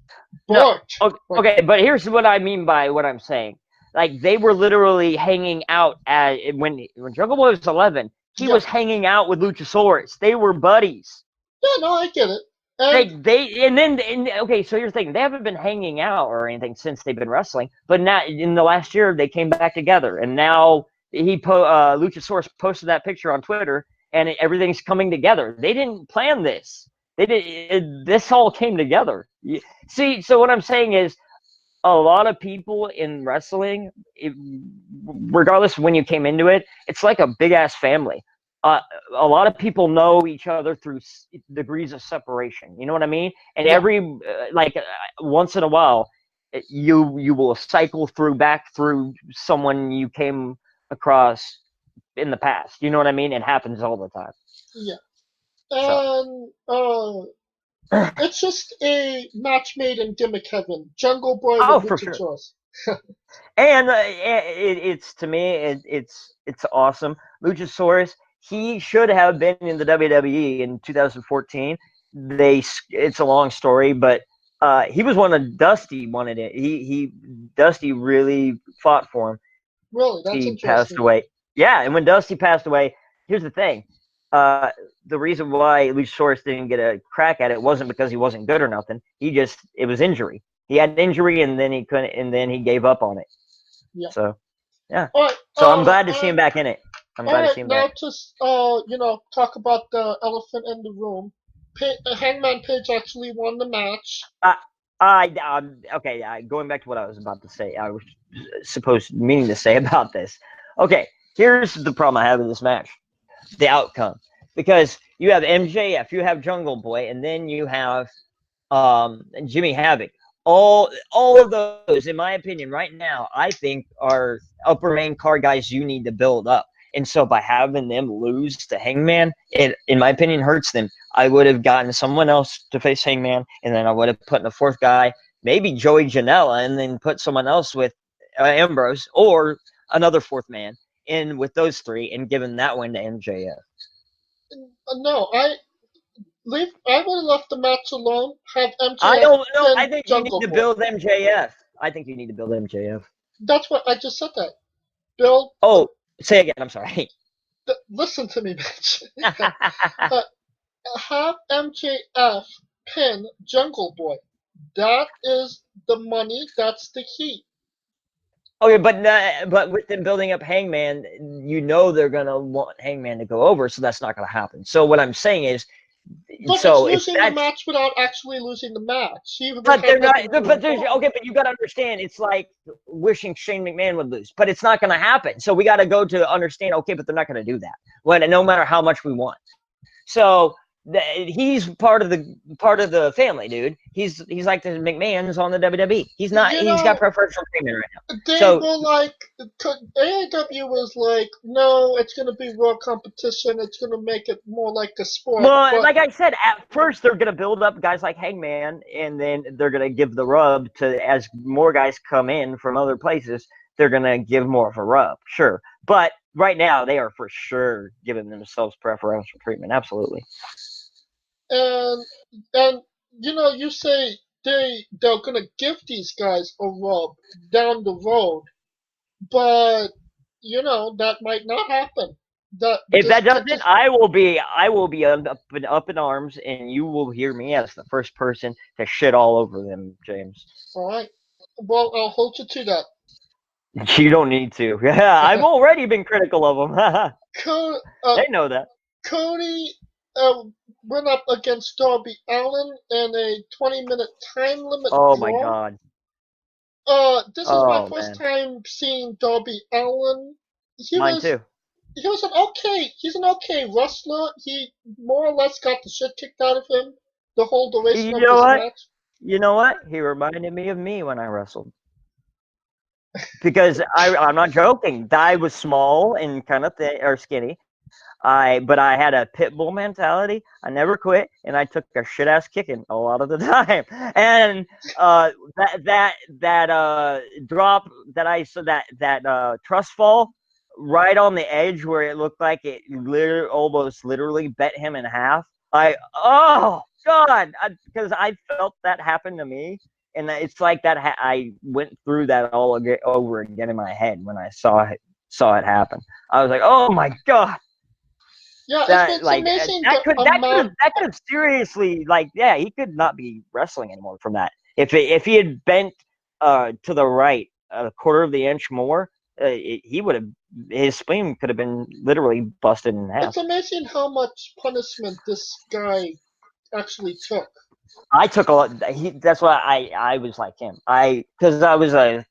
No, board. okay, but here's what I mean by what I'm saying. Like they were literally hanging out at when Jungle Boy was 11, he Yeah, was hanging out with Luchasaurus. They were buddies. yeah, no, I get it. They And they and then and, okay, so here's the thing: they haven't been hanging out or anything since they've been wrestling, but now in the last year they came back together, and now Luchasaurus posted that picture on Twitter, and everything's coming together. They didn't plan this. This all came together. See, so what I'm saying is a lot of people in wrestling, regardless of when you came into it, it's like a big ass family. A lot of people know each other through degrees of separation. You know what I mean? And yeah, every once in a while, you will cycle back through someone you came across in the past. You know what I mean? It happens all the time. yeah. So. And it's just a match made in Gimmick Heaven. Jungle Boy Oh, with for sure. Luchasaurus. And it's to me, it's awesome. Luchasaurus, he should have been in the WWE in 2014. It's a long story, but he was one of Dusty wanted it. Dusty really fought for him. Really, that's He passed interesting. away. Yeah, and when Dusty passed away, here's the thing. Uh, the reason why Luchasaurus didn't get a crack at it wasn't because he wasn't good or nothing. It was injury. He had injury, and then he couldn't, and then he gave up on it. Yeah. So, yeah. All right. So I'm glad to see him back in it. I'm All glad to right. see him Now back. just talk about the elephant in the room. Hangman Page actually won the match. Okay. Going back to what I was about to say, I was meaning to say about this. Okay, here's the problem I have with this match: the outcome, because you have MJF, you have Jungle Boy, and then you have Jimmy Havoc. All of those, in my opinion, right now, I think are upper main card guys you need to build up. And so by having them lose to Hangman, it, in my opinion, hurts them. I would have gotten someone else to face Hangman, and then I would have put in a fourth guy, maybe Joey Janela, and then put someone else with Ambrose or another fourth man in with those three and given that one to MJF. No, I would have left the match alone. Have I MJF don't know. I pin think you need Jungle to Boy. build MJF. I think you need to build MJF. That's what I just said. That Bill. Oh, say again. I'm sorry. Listen to me, Mitch. uh, have MJF pin Jungle Boy. That is the money. That's the heat. Okay, but with them building up Hangman, you know they're gonna want Hangman to go over, so that's not gonna happen. So what I'm saying is, But it's so if losing the that's match without actually losing the match. He would but have they're not. nothing to But there's involve. okay. But you got to understand, it's like wishing Shane McMahon would lose, but it's not going to happen. So we got to go to understand. Okay, but they're not going to do that. When no matter how much we want. So he's part of the family, dude. He's like the McMahon's on the WWE. He's not. You He's got know, preferential treatment right now. they So were like, AAW was like, no, it's going to be raw competition. It's going to make it more like a sport. well, But like I said, at first they're gonna build up guys like Hangman, and then they're gonna give the rub to as more guys come in from other places. They're gonna give more of a rub, sure. But right now, they are for sure giving themselves preferential treatment. Absolutely. and and you say they're going to give these guys a rub down the road, but that might not happen. That If this that doesn't, this I will be up in arms, and you will hear me as the first person to shit all over them, James. all right. Well, I'll hold you to that. You don't need to. I've already been critical of them. Co- They know that. Cody went up against Darby Allin in a 20-minute time limit Oh my draw. god. This is my Oh first man. time seeing Darby Allin. He Mine was too. he's an okay wrestler. He more or less got the shit kicked out of him the whole duration You of know this what? match. You know what? He reminded me of me when I wrestled. Because I'm not joking. I was small and kind of thin or skinny. But I had a pit bull mentality. I never quit, and I took a shit ass kicking a lot of the time. And that drop that I saw that trust fall right on the edge where it looked like it almost literally bent him in half. Oh god, because I felt that happen to me, and it's like that. I went through that all over again in my head when I saw it happen. I was like, oh my god. Yeah, That it's like amazing that the could amount. seriously he could not be wrestling anymore from that. If he had bent to the right a quarter of the inch more, he would have his spleen could have been literally busted in half. It's amazing how much punishment this guy actually took. I took a lot. That's why I was like him. Because I was a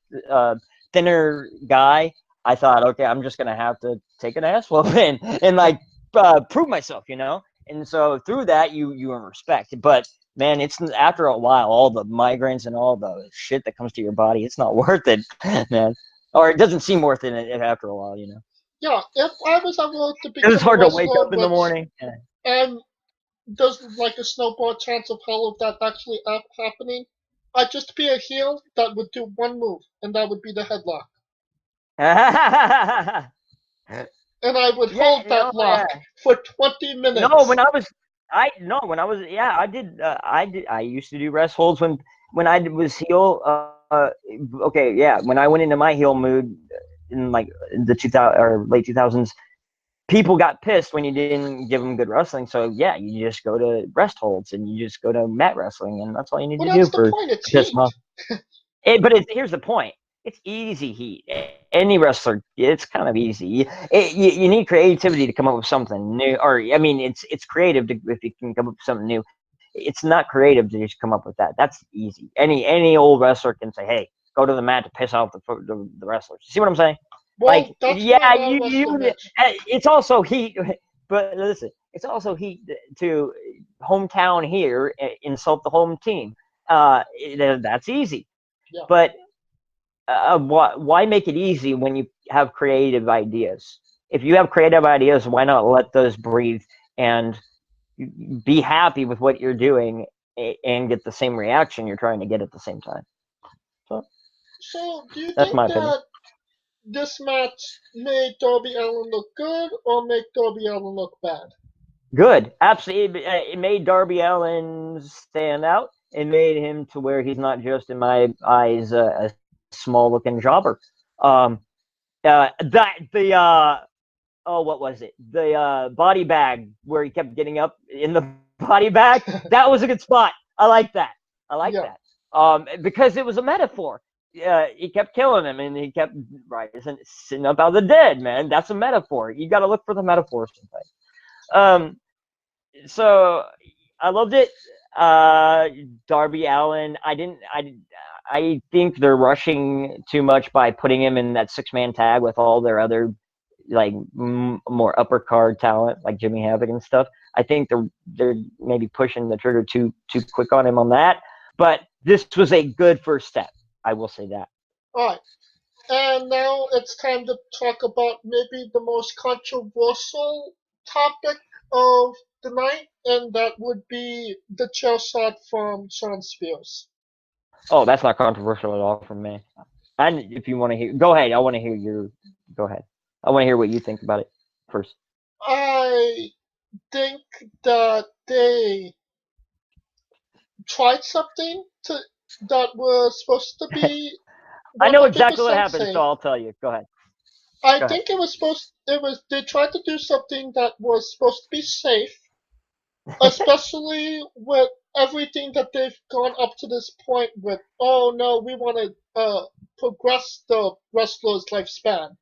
thinner guy. I thought, okay, I'm just gonna have to take an ass whooping and like prove myself, And so through that, you earn respect. But man, it's after a while, all the migraines and all the shit that comes to your body, it's not worth it, man. Or it doesn't seem worth it after a while, Yeah, if I was able to It was become a hard to wake wrestler, up in the which morning. Yeah. I'm there's like a snowball chance of hell of that actually happening, I'd just be a heel that would do one move, and that would be the headlock. And I would hold that lock for 20 minutes. No, when I was, yeah, I used to do rest holds when I was heel. Okay, yeah, when I went into my heel mood in like the 2000 or late 2000s, people got pissed when you didn't give them good wrestling. So yeah, you just go to rest holds and you just go to mat wrestling, and that's all you need Well, to that's do the for point. It's piss heat. them off. Here's the point. It's easy heat. Any wrestler, it's kind of easy. You need creativity to come up with something new. Or I mean, it's creative if you can come up with something new. It's not creative to just come up with that. That's easy. Any old wrestler can say, "Hey, go to the mat to piss off the wrestlers." See what I'm saying? Well, Like, that's yeah, why I wrestle, Mitch. it's also heat. But listen, it's also heat to hometown here insult the home team. That's easy. Yeah. But why make it easy when you have creative ideas? If you have creative ideas, why not let those breathe and be happy with what you're doing and get the same reaction you're trying to get at the same time? So, do you That's think my opinion. that this match made Darby Allin look good or make Darby Allin look bad? Good, absolutely. It made Darby Allin stand out. It made him to where he's not just in my eyes a small looking jobber. That what was it? The body bag where he kept getting up in the body bag. That was a good spot. I like that. Yeah. Because it was a metaphor. He kept killing him, and he kept sitting up out of the dead. Man, that's a metaphor. You got to look for the metaphors sometimes. So I loved it. Darby Allin. I think they're rushing too much by putting him in that 6-man tag with all their other like more upper card talent like Jimmy Havoc and stuff. I think they're maybe pushing the trigger too quick on him on that. But this was a good first step. I will say that. All right. And now it's time to talk about maybe the most controversial topic of the night, and that would be the chair shot from Sean Spears. Oh, that's not controversial at all from me. And if you want to hear, go ahead. I want to hear your. Go ahead. I want to hear what you think about it first. I think that they tried something that was supposed to be. I know exactly what 100% happened, safe. so I'll tell you. Go ahead. I think it was supposed. They tried to do something that was supposed to be safe, especially with everything that they've gone up to this point with. Oh no, we want to progress the wrestler's lifespan.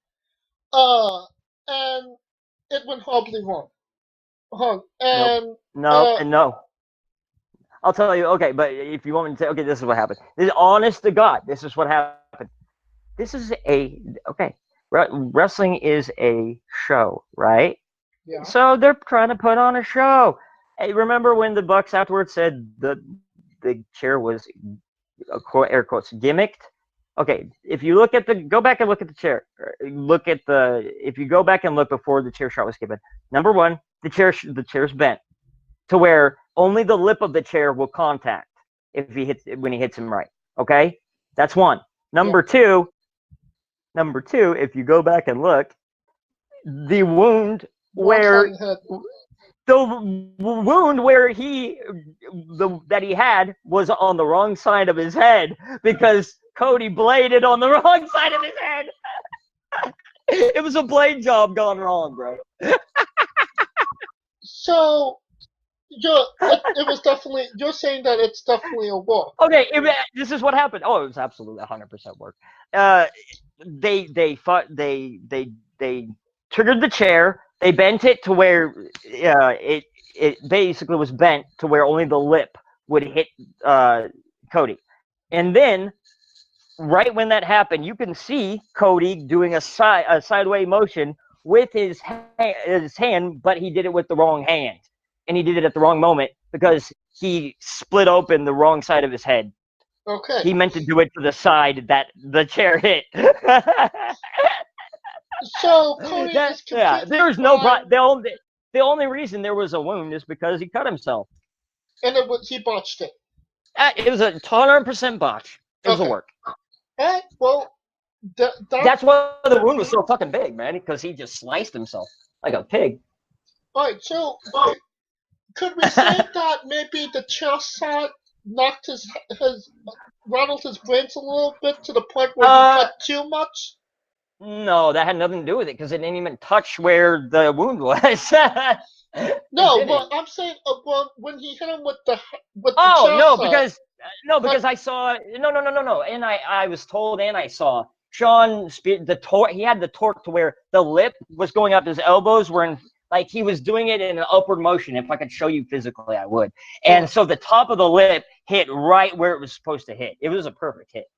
And it went horribly wrong. And No. I'll tell you. Okay, but if you want me to say, okay, this is what happened. Honest to God, this is what happened. This is okay. Wrestling is a show, right? Yeah. So they're trying to put on a show. Hey, remember when the Bucks afterwards said the chair was air quotes gimmicked? Okay, if you look at go back and look at the chair. If you go back and look before the chair shot was given. Number one, the chair's bent to where only the lip of the chair will contact when he hits him right. Okay, that's one. Number two, if you go back and look, the wound where that he had was on the wrong side of his head because Cody bladed on the wrong side of his head. It was a blade job gone wrong, bro. So it was definitely. You're saying that it's definitely a work. Okay, this is what happened. Oh, it was absolutely 100% work. They triggered the chair. They bent it to where it basically was bent to where only the lip would hit Cody, and then right when that happened, you can see Cody doing a sideway motion with his hand, but he did it with the wrong hand. And he did it at the wrong moment because he split open the wrong side of his head. Okay. He meant to do it to the side that the chair hit. So Cody is there was no problem. The only reason there was a wound is because he cut himself. And he botched it. It was a 100% botch. It was a work. Alright, well, that's why the wound was so fucking big, man, because he just sliced himself like a pig. Alright, so could we say that maybe the chair shot knocked rattled his brains a little bit to the point where he cut too much? No, that had nothing to do with it because it didn't even touch where the wound was. No, but I'm saying when he hit him with the because I saw no, and I was told and I saw Sean Spears he had the torque to where the lip was going up, his elbows were in. Like he was doing it in an upward motion. If I could show you physically, I would. And so the top of the lip hit right where it was supposed to hit. It was a perfect hit.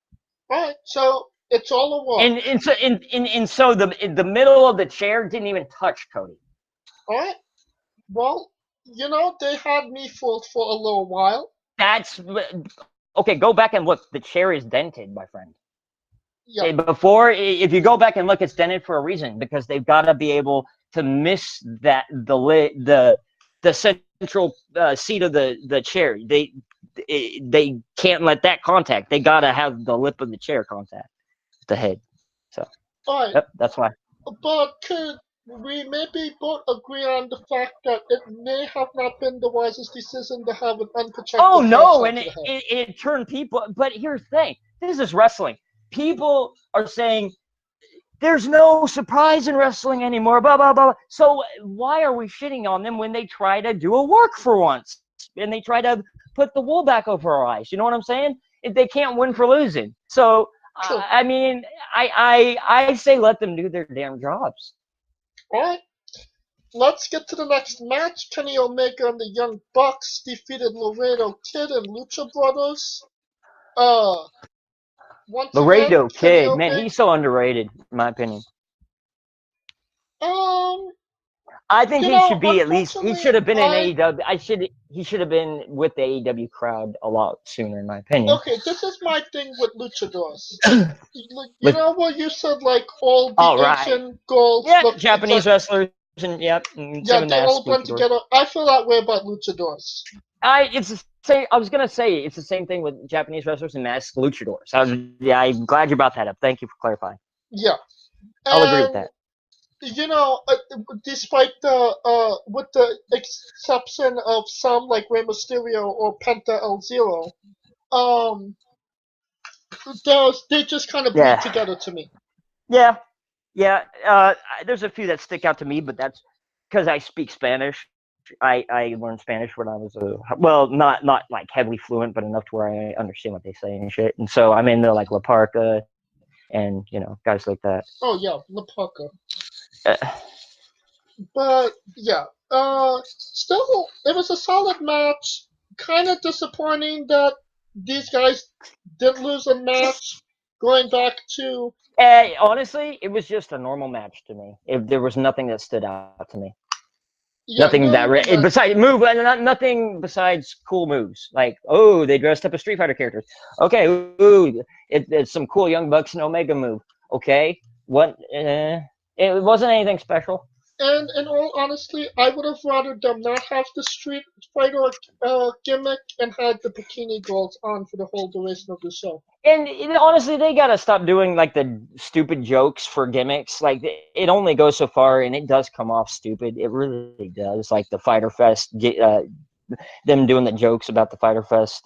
All right, so it's all a walk. And so the middle of the chair didn't even touch Cody. All right. Well, they had me fooled for a little while. That's okay. Go back and look. The chair is dented, my friend. Yeah. If you go back and look, it's dented for a reason because they've got to be able to miss that the central seat of the chair. They can't let that contact. They got to have the lip of the chair contact the head. So that's why. But could we maybe both agree on the fact that it may have not been the wisest decision to have an unprotected? Oh no, and it turned people. But here's the thing: this is wrestling. People are saying there's no surprise in wrestling anymore, blah, blah, blah. So why are we shitting on them when they try to do a work for once? And they try to put the wool back over our eyes. You know what I'm saying? If they can't win for losing. So, I mean, I say let them do their damn jobs. All right. Let's get to the next match. Kenny Omega and the Young Bucks defeated Laredo Kid and Lucha Brothers. Once Laredo again, Kenny Kid, Omega, man, he's so underrated, in my opinion. I think he should be at least. He should have been in AEW. He should have been with the AEW crowd a lot sooner, in my opinion. Okay, this is my thing with luchadors. You know what you said, like all the ancient goals. Yeah, Japanese wrestlers and yeah, they all blend together. I feel that way about luchadors. It's the same. I was gonna say it's the same thing with Japanese wrestlers and masked luchadors. I'm glad you brought that up. Thank you for clarifying. Yeah, I'll agree with that. You know, despite with the exception of some like Rey Mysterio or Penta El Zero, they just kind of bleed together to me. Yeah. There's a few that stick out to me, but that's because I speak Spanish. I learned Spanish when I was not like heavily fluent, but enough to where I understand what they say and shit. And so I'm into like La Parca and guys like that. Oh yeah, La Parca. But yeah, still, it was a solid match. Kind of disappointing that these guys did lose a match. Going back to honestly, it was just a normal match to me. If there was nothing that stood out to me, nothing besides cool moves. Like, oh, they dressed up as Street Fighter characters. Okay, ooh, it's some cool Young Bucks and Omega move. Okay, what? It wasn't anything special. And in all honesty, I would have rather them not have the Street Fighter gimmick and had the bikini girls on for the whole duration of the show. And honestly, they gotta stop doing like the stupid jokes for gimmicks. Like it only goes so far, and it does come off stupid. It really does. Like the Fyter Fest, them doing the jokes about the Fyter Fest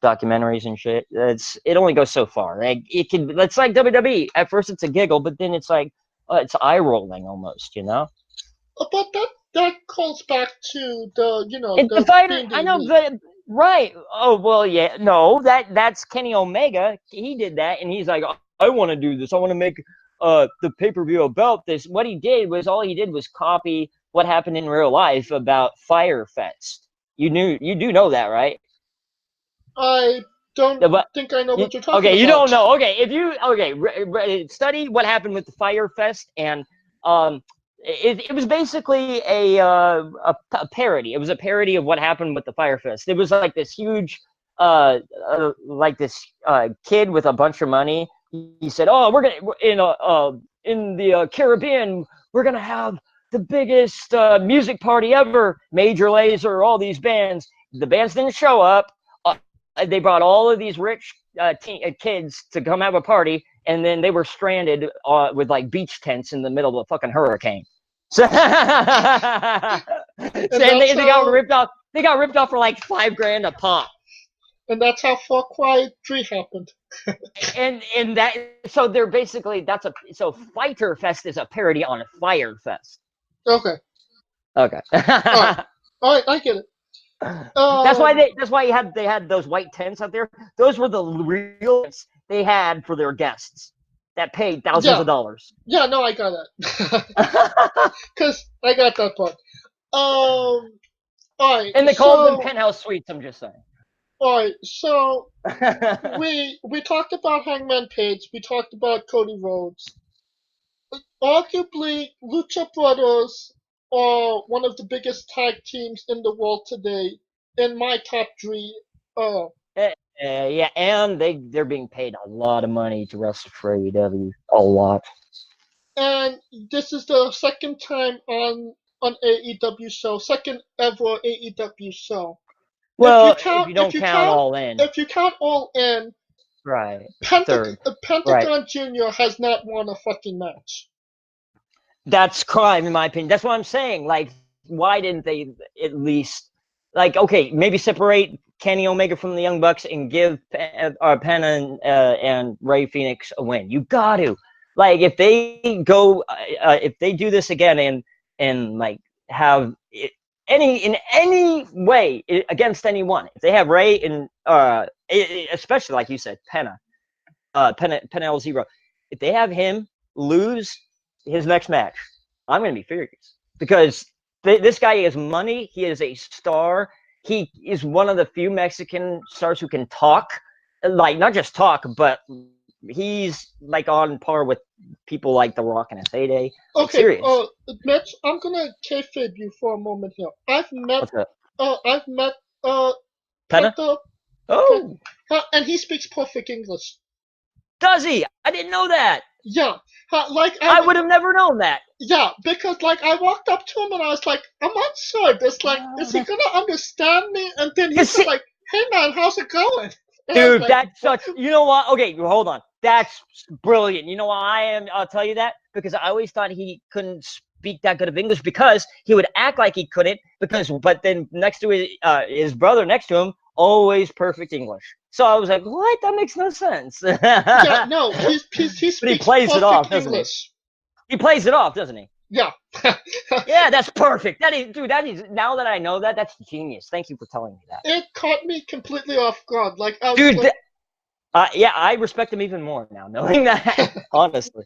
documentaries and shit. It only goes so far. Like it's like WWE. At first, it's a giggle, but then it's like it's eye rolling almost. But that calls back to the Fyter. I know, but. Right. Oh, well, yeah. No, that's Kenny Omega. He did that, and he's like, I want to do this. I want to make the pay-per-view about this. What he did was copy what happened in real life about Fyter Fest. You do know that, right? I don't think I know what you're talking about. Okay, you don't know. Okay, if you study what happened with the Fyter Fest, and it was basically a parody. It was a parody of what happened with the Fyter Fest. It was like this huge, kid with a bunch of money. He said, "Oh, we're gonna in the Caribbean, we're gonna have the biggest music party ever. Major Lazer, all these bands. The bands didn't show up. They brought all of these rich kids to come have a party, and then they were stranded with like beach tents in the middle of a fucking hurricane." So, they got ripped off. They got ripped off for like $5,000 a pop. And that's how Far Cry 3 happened. and that so they're basically so Fyter Fest is a parody on Fyre Fest. Okay. All right, I get it. That's why they had those white tents out there. Those were the real tents they had for their guests that paid thousands of dollars. Yeah, no, I got that. Because I got that part. All right. And they called them penthouse suites, I'm just saying. All right, so we talked about Hangman Page. We talked about Cody Rhodes. Arguably, Lucha Brothers are one of the biggest tag teams in the world today. In my top three. Yeah, and they're being paid a lot of money to wrestle for AEW. A lot. And this is the second time on AEW show, second ever AEW show. Well, if you don't count All In. If you count All In, right. Pentagon Jr. has not won a fucking match. That's crime, in my opinion. That's what I'm saying. Like, why didn't they at least, like, okay, maybe separate Kenny Omega from the Young Bucks and give Penna and Ray Phoenix a win? You got to. Like if they go, if they do this again and like have it, in any way against anyone, if they have Ray and especially like you said, Penna L0, if they have him lose his next match, I'm gonna be furious because this guy has money. He is a star. He is one of the few Mexican stars who can talk, like not just talk, but he's like on par with people like The Rock and his heyday. Like, Okay, serious. Mitch, I'm gonna kayfabe you for a moment here. I've met, What's up? Penna? Puerto, Oh, and he speaks perfect English. does he? I didn't know that. Yeah, like I would have never known that. Yeah, because like I walked up to him and I was like, I'm not sure. This like, is he gonna understand me? And then he said like, Hey man, how's it going? And dude, like, that's such. You know what? Okay, hold on. That's brilliant. You know why I'll tell you that because I always thought he couldn't speak that good of English because he would act like he couldn't but then next to his brother next to him always perfect English. So I was like, what? That makes no sense. Yeah, no, he speaks but he plays it off, doesn't English. he? He plays it off, doesn't he? Yeah. Yeah, that's perfect. That is, dude. That is now that I know that, that's genius. Thank you for telling me that. It caught me completely off guard. Like, I was dude. like, Yeah, I respect him even more now, knowing that. Honestly,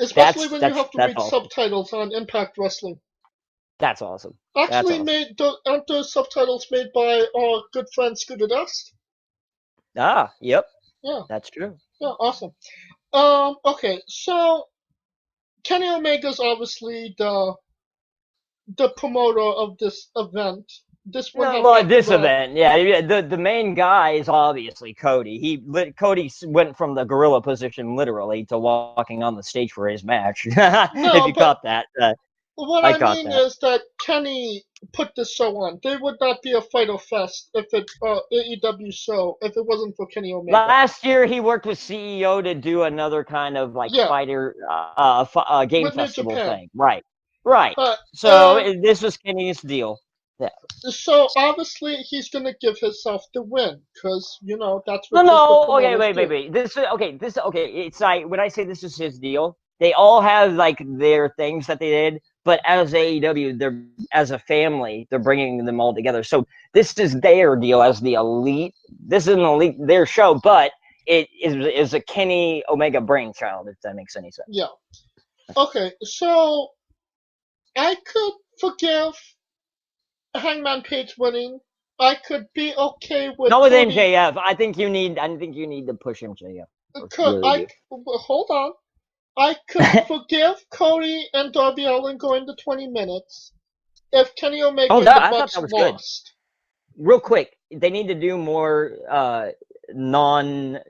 especially when you have to read awesome. subtitles on Impact Wrestling. That's awesome. Actually, that's awesome. aren't those subtitles made by our good friend Scooter Dust? Ah, yep. Yeah. That's true. Yeah, awesome. Okay, so Kenny Omega's obviously the promoter of this event. This one. No, well, this event, yeah. The main guy is obviously Cody. Cody went from the gorilla position literally to walking on the stage for his match. If you caught that. What I mean is that Kenny put the show on. There would not be a Fyter Fest if it AEW show if it wasn't for Kenny Omega. Last year he worked with CEO to do another kind of like fighter game with festival thing. Right. So this was Kenny's deal. Yeah. So obviously he's gonna give himself the win because you know that's what. No. Okay. Wait. This. Okay. It's like when I say this is his deal. They all have like their things that they did, but as AEW, they're as a family, they're bringing them all together. So this is their deal as the elite. This is an elite their show, but it is a Kenny Omega brainchild. If that makes any sense. Yeah. Okay. So I could forgive Hangman Page winning. I could be okay with. Not with MJF. I think you need to push MJF. Hold on. I could forgive Cody and Darby Allin going to 20 minutes if Kenny Omega and the Bucks lost. Good. Real quick, they need to do more non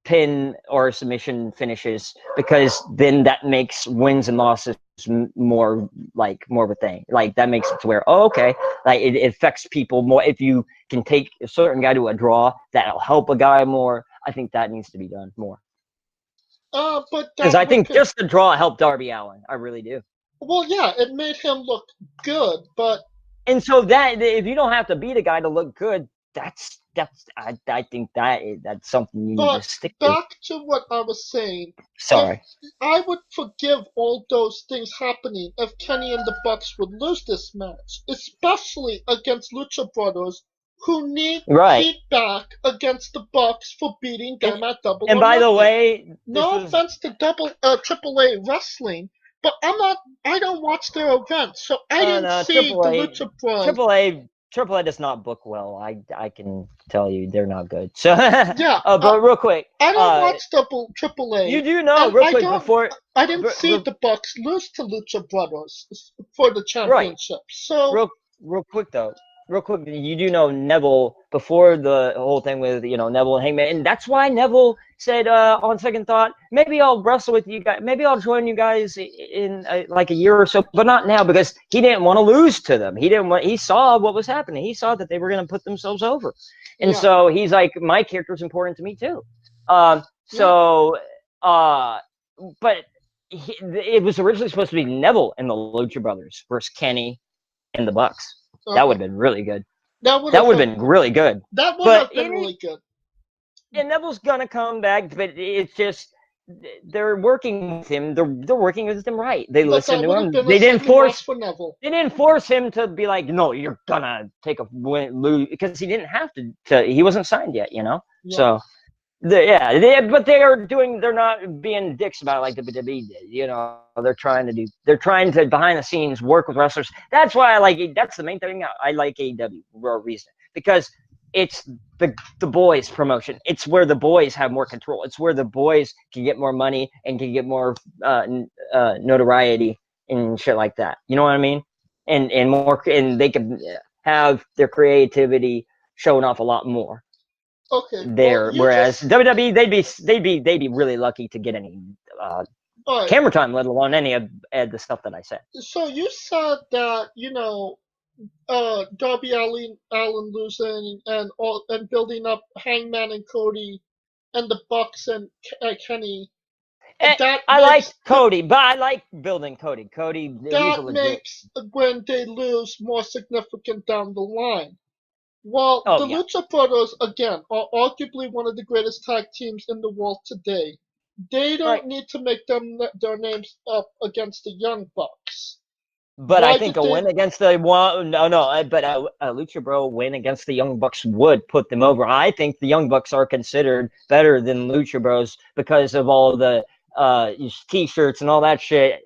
pin or submission finishes because then that makes wins and losses more of a thing. Like that makes it to where like it affects people more. If you can take a certain guy to a draw, that'll help a guy more. I think that needs to be done more. Because I think just the draw helped Darby Allin. I really do. Well, yeah, it made him look good, but and so that if you don't have to beat a guy to look good, I think that's something you need to stick to. Back to what I was saying. Sorry. I would forgive all those things happening if Kenny and the Bucks would lose this match, especially against Lucha Brothers, who need feedback against the Bucks for beating them at Double. And by the way, no offense to AAA wrestling, but I don't watch their events, so I didn't see the Lucha Brothers. AAA does not book well. I can tell you they're not good. So yeah. But real quick, I don't watch AAA. You do know real quick before I didn't see the Bucks lose to Lucha Brothers for the championship. So real quick though. Real quick, you do know Neville before the whole thing with Neville and Hangman, and that's why Neville said on second thought, maybe I'll wrestle with you guys, maybe I'll join you guys in like a year or so, but not now because he didn't want to lose to them. He saw what was happening. He saw that they were going to put themselves over, and so he's like, my character is important to me too. But it was originally supposed to be Neville and the Lucha Brothers versus Kenny and the Bucks. That would have been really good. That would have been really good. That would have been really good. And Neville's gonna come back, but it's just they're working with him. They're working with him right. They But listen that to would have him. been a They didn't second loss force. for Neville. They didn't force him to be like, no, you're gonna take a win, lose, because he didn't have to. He wasn't signed yet, you know. Yeah. So, but they're not being dicks about it like the WWE did. You know, they're trying to behind the scenes work with wrestlers. That's why I like. That's the main thing I like AEW for a reason, because it's the boys promotion. It's where the boys have more control. It's where the boys can get more money and can get more notoriety and shit like that. You know what I mean? And more, and they can have their creativity showing off a lot more Okay. there. Well, Whereas WWE, they'd be really lucky to get any all right. camera time, let alone any of the stuff that I said. So you said that Darby Allin losing and building up Hangman and Cody, and the Bucks and Kenny. That I like makes Cody, but I like building Cody. Cody, he's a that legit. makes when they lose more significant down the line. Well, Oh, the yeah. Lucha Brothers again are arguably one of the greatest tag teams in the world today. They don't Right. need to make their names up against the Young Bucks. But Why I think did a they- win against the one, but a Lucha Bro win against the Young Bucks would put them over. I think the Young Bucks are considered better than Lucha Bros because of all the T-shirts and all that shit,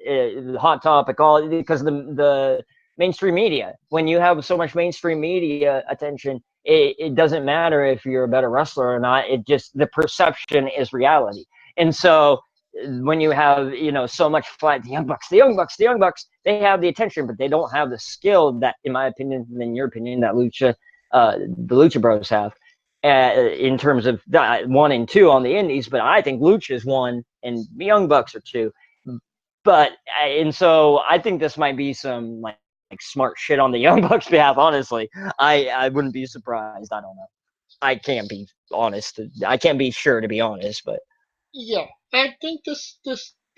Hot Topic, all because the mainstream media. When you have so much mainstream media attention, it doesn't matter if you're a better wrestler or not. It just, the perception is reality, and so when you have so much flat, the Young Bucks, they have the attention, but they don't have the skill that, in my opinion, in your opinion, that the Lucha Bros have in terms of 1 and 2 on the Indies. But I think Lucha is 1 and the Young Bucks are 2. But and so I think this might be some like smart shit on the Young Bucks behalf. Honestly, I wouldn't be surprised. I don't know. I can't be honest. I can't be sure, to be honest, but. Yeah, I think this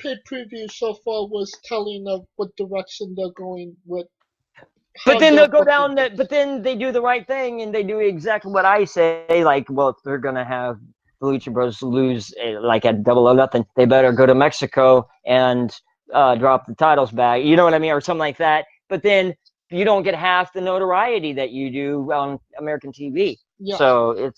pay preview so far was telling of what direction they're going with. But then they'll go down. But then they do the right thing and they do exactly what I say. Like, well, if they're gonna have the Lucha Bros lose like at Double or Nothing, they better go to Mexico and drop the titles back. You know what I mean, or something like that. But then you don't get half the notoriety that you do on American TV. Yeah. So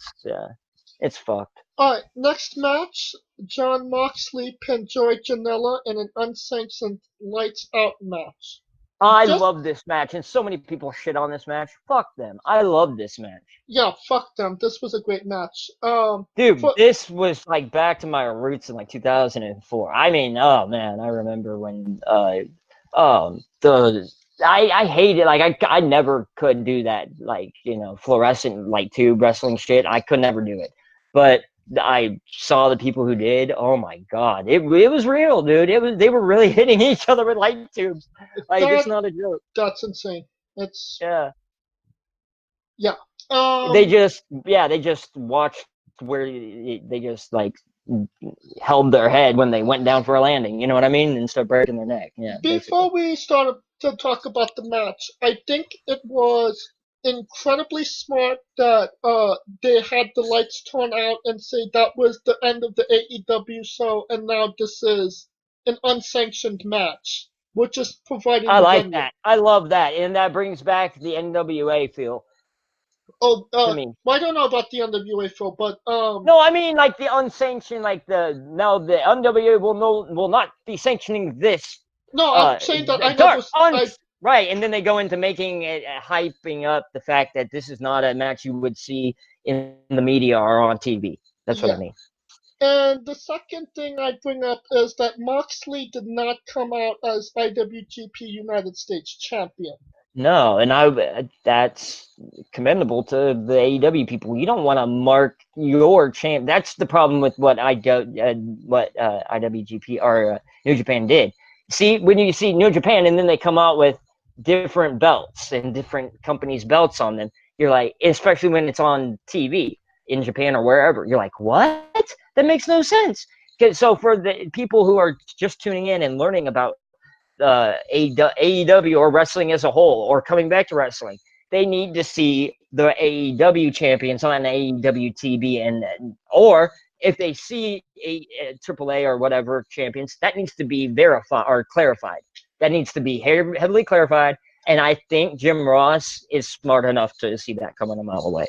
it's fucked. All right, next match: Jon Moxley pinned Joey Janela in an unsanctioned lights out match. I love this match, and so many people shit on this match. Fuck them. I love this match. Yeah, fuck them. This was a great match. Dude, this was like back to my roots in like 2004. I mean, oh man, I remember when I hate it. Like I never could do that. Like fluorescent like tube wrestling shit. I could never do it. But I saw the people who did. Oh my god, it was real, dude. They were really hitting each other with light tubes. Like it's not a joke. That's insane. It's yeah. They just watched where they just like held their head when they went down for a landing. You know what I mean? And started breaking their neck. Yeah. Before we started to talk about the match, I think it was incredibly smart that they had the lights turn out and say that was the end of the AEW show, and now this is an unsanctioned match. We're just providing. I like that. I love that, and that brings back the NWA feel. Oh, well, I don't know about the NWA feel, but no, I mean like the unsanctioned, like the NWA will not be sanctioning this. No, I'm saying that right, and then they go into making it, hyping up the fact that this is not a match you would see in the media or on TV. That's what I mean. And the second thing I bring up is that Moxley did not come out as IWGP United States champion. No, and that's commendable to the AEW people. You don't want to mark your champ. That's the problem with what IWGP or New Japan did. See, when you see New Japan and then they come out with different belts and different companies' belts on them, you're like, especially when it's on TV in Japan or wherever, you're like, what? That makes no sense. So for the people who are just tuning in and learning about AEW or wrestling as a whole or coming back to wrestling, they need to see the AEW champions on AEW TV, or if they see a AAA or whatever champions, that needs to be verified or clarified. That needs to be heavily clarified. And I think Jim Ross is smart enough to see that coming a mile away.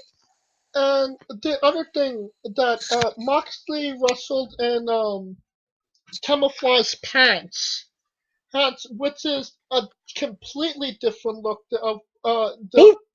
And the other thing that Moxley wrestled in camouflage pants, which is a completely different look of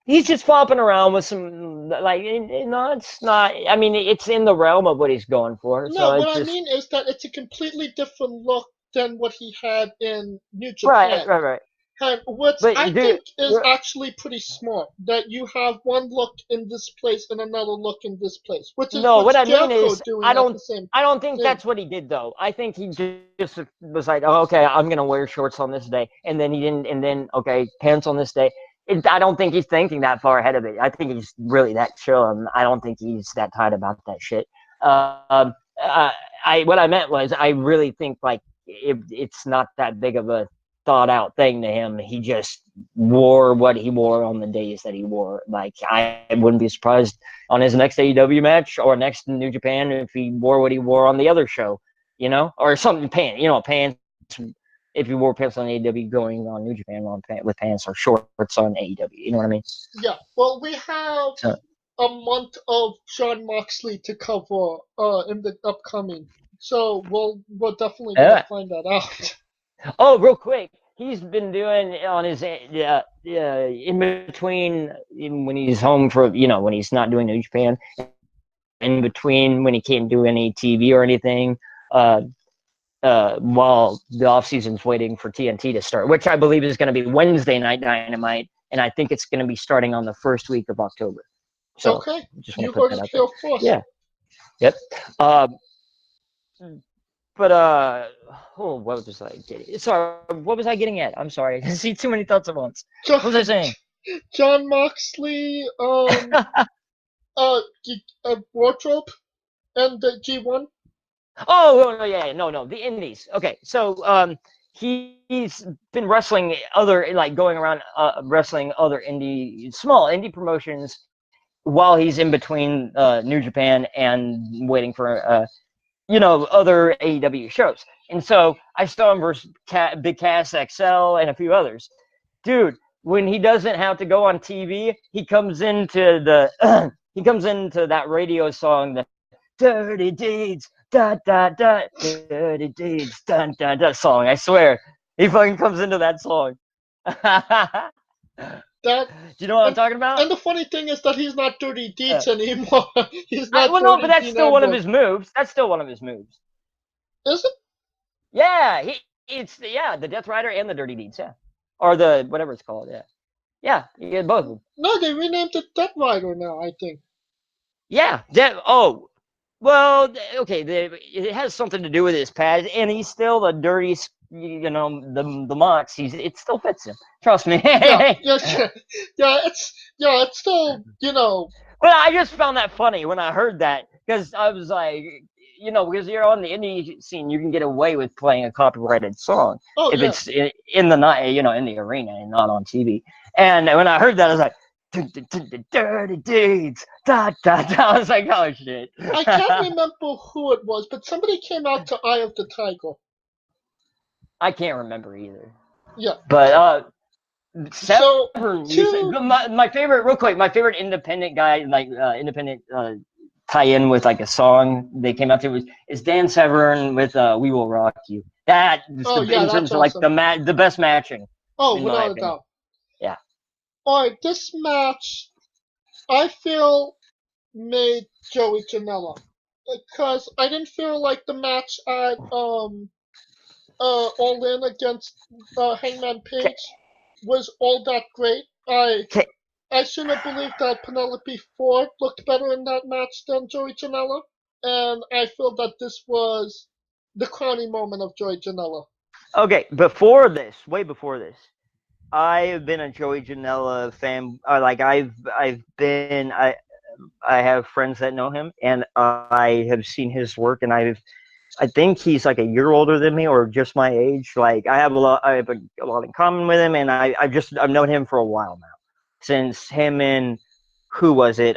He's just flopping around with some, like, it's not. I mean, it's in the realm of what he's going for. No, so what I mean is that it's a completely different look than what he had in New right, Japan. right. And which But I think is actually pretty smart. That you have one look in this place and another look in this place. Which is no, what I Jericho mean is, doing I don't think thing. that's what he did though. I think he just was like, oh, okay, I'm gonna wear shorts on this day, and then he didn't, and then okay, pants on this day. I don't think he's thinking that far ahead of it. I think he's really that chill, and I don't think he's that tight about that shit. What I meant was, I really think like it's not that big of a thought out thing to him. He just wore what he wore on the days that he wore. Like, I wouldn't be surprised on his next AEW match or next New Japan if he wore what he wore on the other show, or something pants. If you wore pants on AEW going on New Japan with pants or shorts on AEW, you know what I mean? Yeah. Well, we have a month of Jon Moxley to cover in the upcoming, so we're definitely gonna find that out. Oh, real quick, he's been doing on his in between when he's home for when he's not doing New Japan, in between when he can't do any TV or anything, while the off season's waiting for TNT to start, which I believe is going to be Wednesday Night Dynamite, and I think it's going to be starting on the first week of October. So, okay, just want you to put that out there. First. Yeah. Yep. But what was I getting? Sorry, what was I getting at? I'm sorry. I see too many thoughts at once. What was I saying? Jon Moxley, wardrobe, and the G1. Oh yeah, no, the Indies. Okay, so he's been wrestling going around wrestling other small indie promotions while he's in between New Japan and waiting for other AEW shows. And so I saw him versus Big Cass XL and a few others. Dude, when he doesn't have to go on TV, he comes into that radio song, the Dirty Deeds, da da da, Dirty Deeds, da da da song. I swear, he fucking comes into that song. Do you know what I'm talking about? And the funny thing is that he's not Dirty Deeds anymore. He's not. But that's still one of his moves. That's still one of his moves. Is it? Yeah, it's the Death Rider and the Dirty Deeds, yeah, or the whatever it's called, yeah, you get both of them. No, they renamed it Death Rider now, I think. Yeah, well, okay, it has something to do with his pad, and he's still the dirty, the Mox. It still fits him. Trust me. It's still, But I just found that funny when I heard that, because I was like, because you're on the indie scene, you can get away with playing a copyrighted song if it's in the night, in the arena and not on TV. And when I heard that, I was like, Dirty Deeds, da da da. I was like, oh shit. I can't remember who it was, but somebody came out to Eye of the Tiger. I can't remember either. Yeah. But so my favorite, real quick, my favorite independent guy, independent tie-in with like a song they came out to is Dan Severn with "We Will Rock You." That in terms of like the best matching. Oh, without a doubt. Yeah. All right, this match, I feel, made Joey Janela, because I didn't feel like the match at All In against Hangman Page was all that great. I shouldn't have believed that Penelope Ford looked better in that match than Joey Janela, and I feel that this was the crowning moment of Joey Janela. Okay, way before this, I have been a Joey Janela fan. I have friends that know him, and I have seen his work, and I think he's like a year older than me, or just my age. Like I have a lot in common with him, and I've known him for a while now. since him and who was it?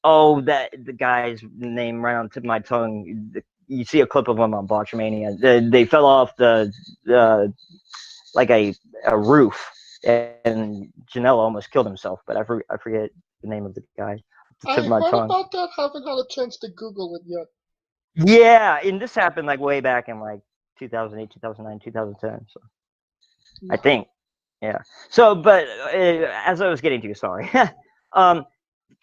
Oh, that the guy's name right on the tip of my tongue. You see a clip of him on Botchamania. They fell off the like a roof, and Janela almost killed himself. But I forget the name of the guy. Off the tip I of my heard tongue. about that. Haven't had a chance to Google it yet. Yeah, and this happened like way back in like 2008, 2009, 2010. So I think, yeah. So, but as I was getting to, sorry.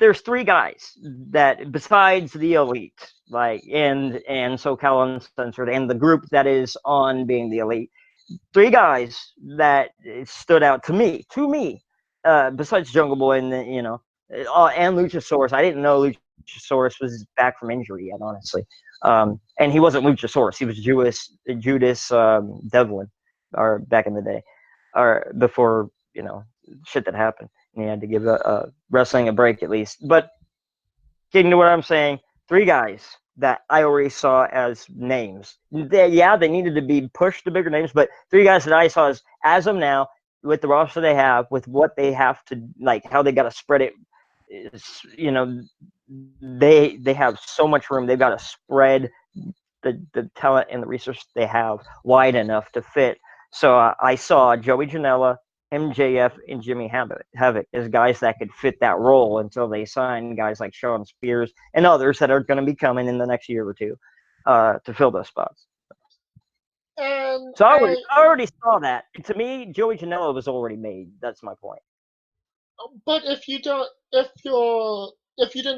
There's three guys that besides the elite, like and SoCal Uncensored and the group that is on being the elite, three guys that stood out to me. Besides Jungle Boy and and Luchasaurus. I didn't know Luchasaurus was back from injury yet, honestly. And he wasn't Luchasaurus. He was Judas Devlin, or back in the day, or before shit that happened. And he had to give wrestling a break at least. But getting to what I'm saying, three guys that I already saw as names. They needed to be pushed to bigger names, but three guys that I saw as of now, with the roster they have, with what they have to, like, how they got to spread it, they have so much room. They've got to spread the talent and the resources they have wide enough to fit. So I saw Joey Janela, MJF, and Jimmy Havoc as guys that could fit that role until they sign guys like Sean Spears and others that are going to be coming in the next year or two to fill those spots. And so I already saw that. To me, Joey Janela was already made. That's my point. But if you didn't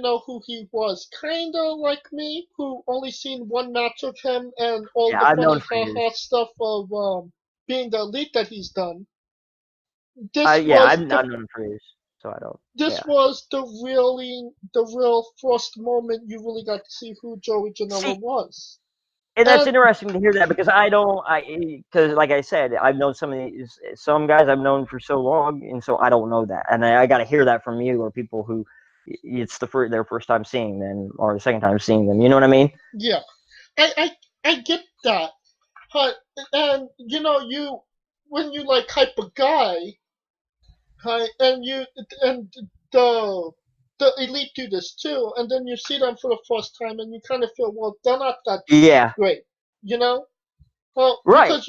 know who he was, kinda like me, who only seen one match of him and all the funny ha-ha stuff of being the elite that he's done. I've known for years, so I don't. This was the real first moment you really got to see who Joey Janela was. And that's interesting to hear that because because like I said, I've known some guys I've known for so long, and so I don't know that, and I got to hear that from you or people who it's their first time seeing them or the second time seeing them. You know what I mean? Yeah, I get that, but and when you like hype a guy, and the elite do this too, and then you see them for the first time, and you kind of feel, well, they're not that great, Well, right? Because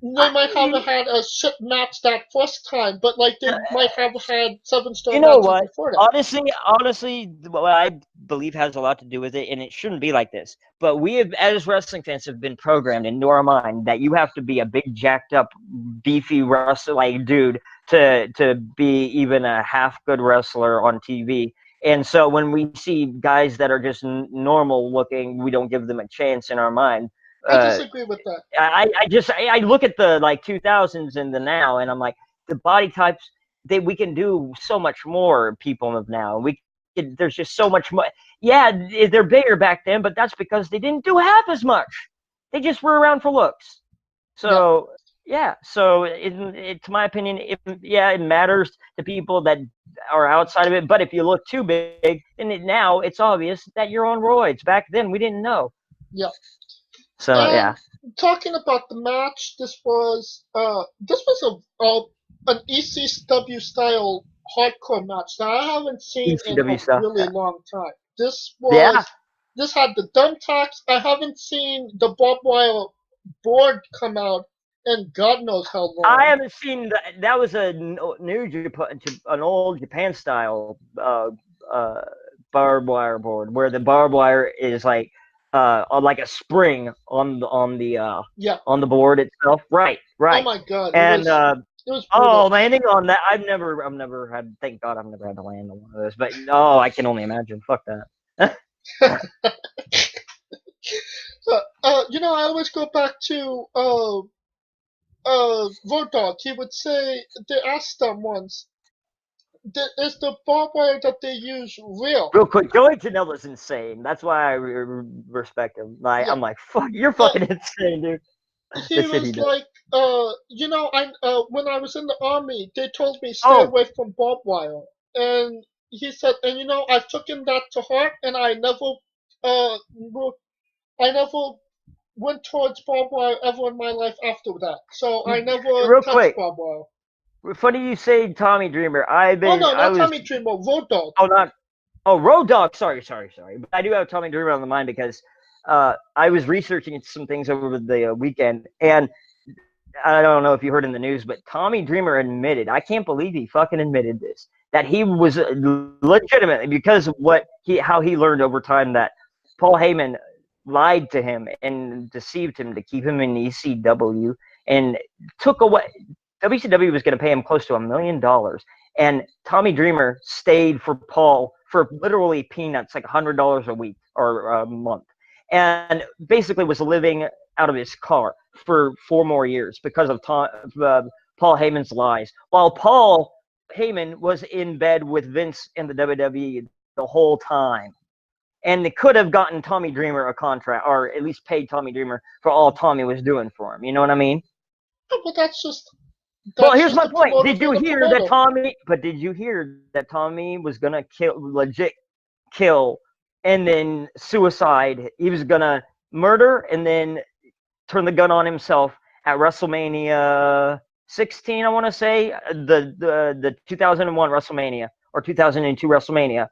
they might have had a shit match that first time, but like they might have had 7-star matches before that. Honestly, what I believe has a lot to do with it, and it shouldn't be like this. But we have, as wrestling fans, have been programmed into our mind that you have to be a big, jacked up, beefy wrestler dude to be even a half good wrestler on TV. And so when we see guys that are just normal looking, we don't give them a chance in our mind. I disagree with that. I look at the 2000s and the now, and I'm like, the body types we can do so much more. People of now, there's just so much more. Yeah, they're bigger back then, but that's because they didn't do half as much. They just were around for looks. So so to my opinion, it matters to people that are outside of it. But if you look too big, then now it's obvious that you're on roids. Back then, we didn't know. Yeah. So talking about the match, this was an ECW style hardcore match that I haven't seen in a really long time. This had the thumbtacks. I haven't seen the barbed wire board come out in God knows how long. I haven't seen that was an old Japan style barbed wire board where the barbed wire is like a spring on the board itself. Right. Oh my God! And it was landing on that. I've never had. Thank God, I've never had to land on one of those. But I can only imagine. Fuck that. I always go back to Road Dogg. He would say they asked them once, is the barbed wire that they use real? Real quick, Joey Janela's insane. That's why I respect him. I'm like, fuck, you're fucking insane, dude. He was like, when I was in the army, they told me stay away from barbed wire, and he said, and I took him that to heart, and I never went towards barbed wire ever in my life after that. So I never touched barbed wire. Funny you say Tommy Dreamer. Oh no, I not was Tommy Dreamer, Road Dogg. Road Dogg. Sorry. But I do have Tommy Dreamer on the mind because I was researching some things over the weekend, and I don't know if you heard in the news, but Tommy Dreamer admitted, I can't believe he fucking admitted this, that he was legitimately, because of how he learned over time that Paul Heyman lied to him and deceived him to keep him in ECW and took away. WCW was going to pay him close to $1 million, and Tommy Dreamer stayed for Paul for literally peanuts, like $100 a week or a month, and basically was living out of his car for 4 more years because of Paul Heyman's lies. While Paul Heyman was in bed with Vince in the WWE the whole time. And they could have gotten Tommy Dreamer a contract, or at least paid Tommy Dreamer for all Tommy was doing for him. You know what I mean? But Well, here's just my the point. promoter Did you being a hear that promoter. Did you hear that Tommy was gonna legit kill, and then suicide? He was gonna murder and then turn the gun on himself at WrestleMania 16, I want to say, the 2001 WrestleMania or 2002 WrestleMania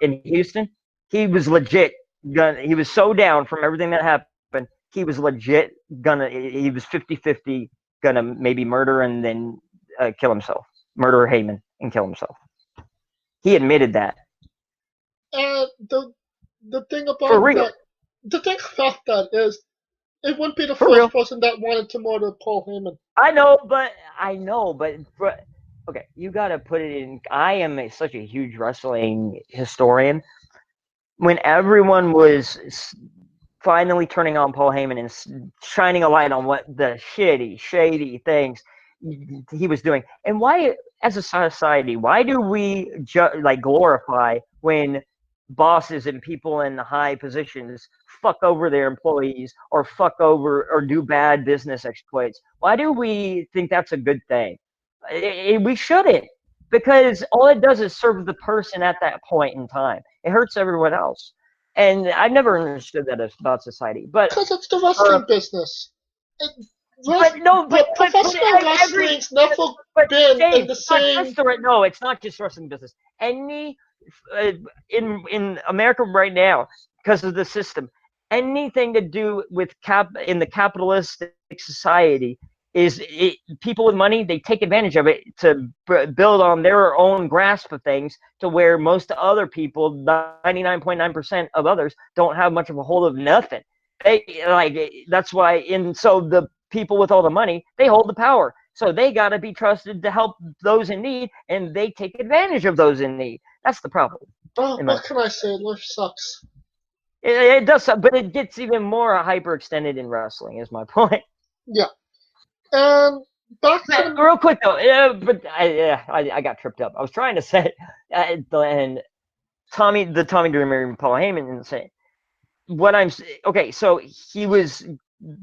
in Houston. He was legit gonna. He was so down from everything that happened. He was legit gonna. He was 50-50 gonna maybe murder and then kill himself, murder Heyman and kill himself. He admitted that. And the thing For about real. that, the thing about that is, it wouldn't be the For first real. person that wanted to murder Paul Heyman. I know, but okay, you got to put it in. I am such a huge wrestling historian. When everyone was finally turning on Paul Heyman and shining a light on what the shady things he was doing, and why, as a society, why do we glorify when bosses and people in high positions fuck over their employees or fuck over or do bad business exploits? Why do we think that's a good thing? We shouldn't, because all it does is serve the person at that point in time. It hurts everyone else. And I never understood that about society. But Because it's the wrestling business. It, but no, but professional every wrestling's never but been in Dave, the it's not same. just no, it's not just wrestling business. Any in America right now, because of the system, anything to do with in the capitalistic society people with money, they take advantage of it to build on their own grasp of things, to where most other people, 99.9% of others, don't have much of a hold of nothing. That's why so the people with all the money, they hold the power, so they got to be trusted to help those in need, and they take advantage of those in need. That's the problem. Oh, what can I say? Life sucks. It does, but it gets even more hyperextended in wrestling. Is my point. Yeah. And back to the Real quick though, I got tripped up. I was trying to say, and the Tommy Dreamer and Paul Heyman and say what I'm okay. So he was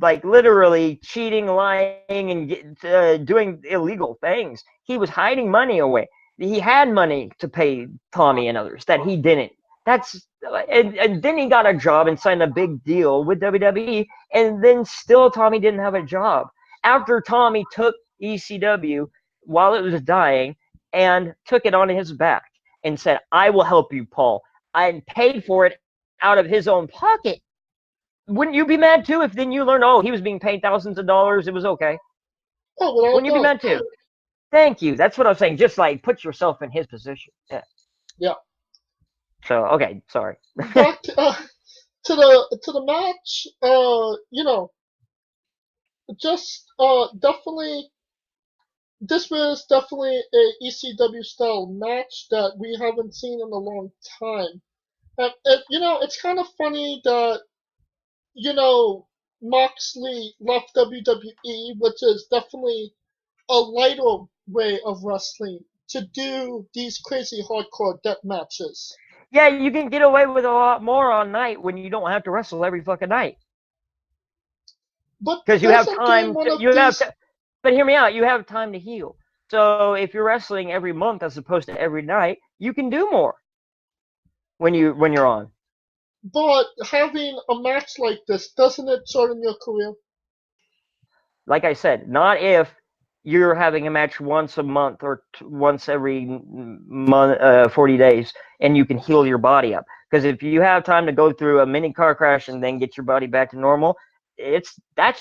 like literally cheating, lying, and doing illegal things. He was hiding money away. He had money to pay Tommy and others that he didn't. And then he got a job and signed a big deal with WWE, and then still Tommy didn't have a job after Tommy took ECW while it was dying and took it on his back and said, "I will help you, Paul," and paid for it out of his own pocket. Wouldn't you be mad too if then you learned, oh, he was being paid thousands of dollars, it was okay? Oh, without Wouldn't you be doubt. mad too? Thank you. That's what I'm saying. Just like put yourself in his position. Yeah. Yeah. So okay, sorry. Back to the match. Just definitely. This was definitely a ECW style match that we haven't seen in a long time. And it's kind of funny that Moxley left WWE, which is definitely a lighter way of wrestling, to do these crazy hardcore death matches. Yeah, you can get away with a lot more on night when you don't have to wrestle every fucking night. But Because you have time. But hear me out. You have time to heal. So if you're wrestling every month as opposed to every night, you can do more when you're on. But having a match like this, doesn't it shorten your career? Like I said, not if you're having a match once a month or once every month, 40 days, and you can heal your body up. Because if you have time to go through a mini car crash and then get your body back to normal, it's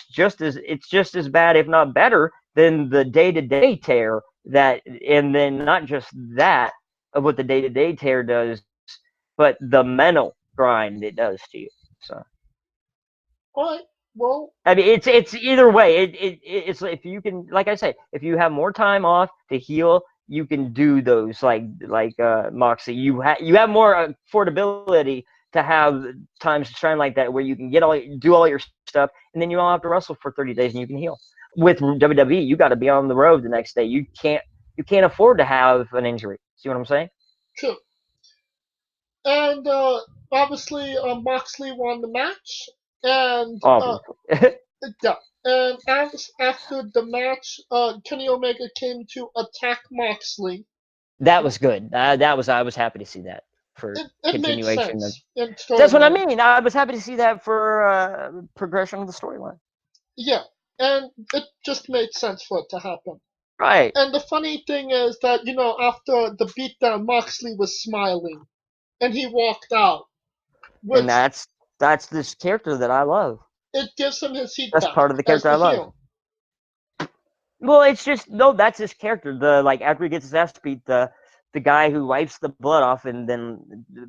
just as bad, if not better, than the day-to-day tear that, and then not just that of what the day-to-day tear does, but the mental grind it does to you. So. All right. Well, I mean, it's either way. It's if you can, like I say, if you have more time off to heal, you can do those like Moxley. You have more affordability to have times to shine like that, where you can do all your stuff, and then you don't have to wrestle for 30 days, and you can heal. With WWE, you got to be on the road the next day. You can't afford to have an injury. See what I'm saying? true. And obviously, Moxley won the match, and Obviously. yeah. And after the match, Kenny Omega came to attack Moxley. That was good. I was happy to see that for It made continuation of. sense in That's what I storyline. mean. I was happy to see that for progression of the storyline. Yeah, and it just made sense for it to happen. Right. And the funny thing is that, after the beatdown, Moxley was smiling, and he walked out, And which that's this character that I love. it gives him his heat That's back part of the as character the I love. heel. Well, it's just no, that's his character. The after he gets his ass beat, the guy who wipes the blood off and then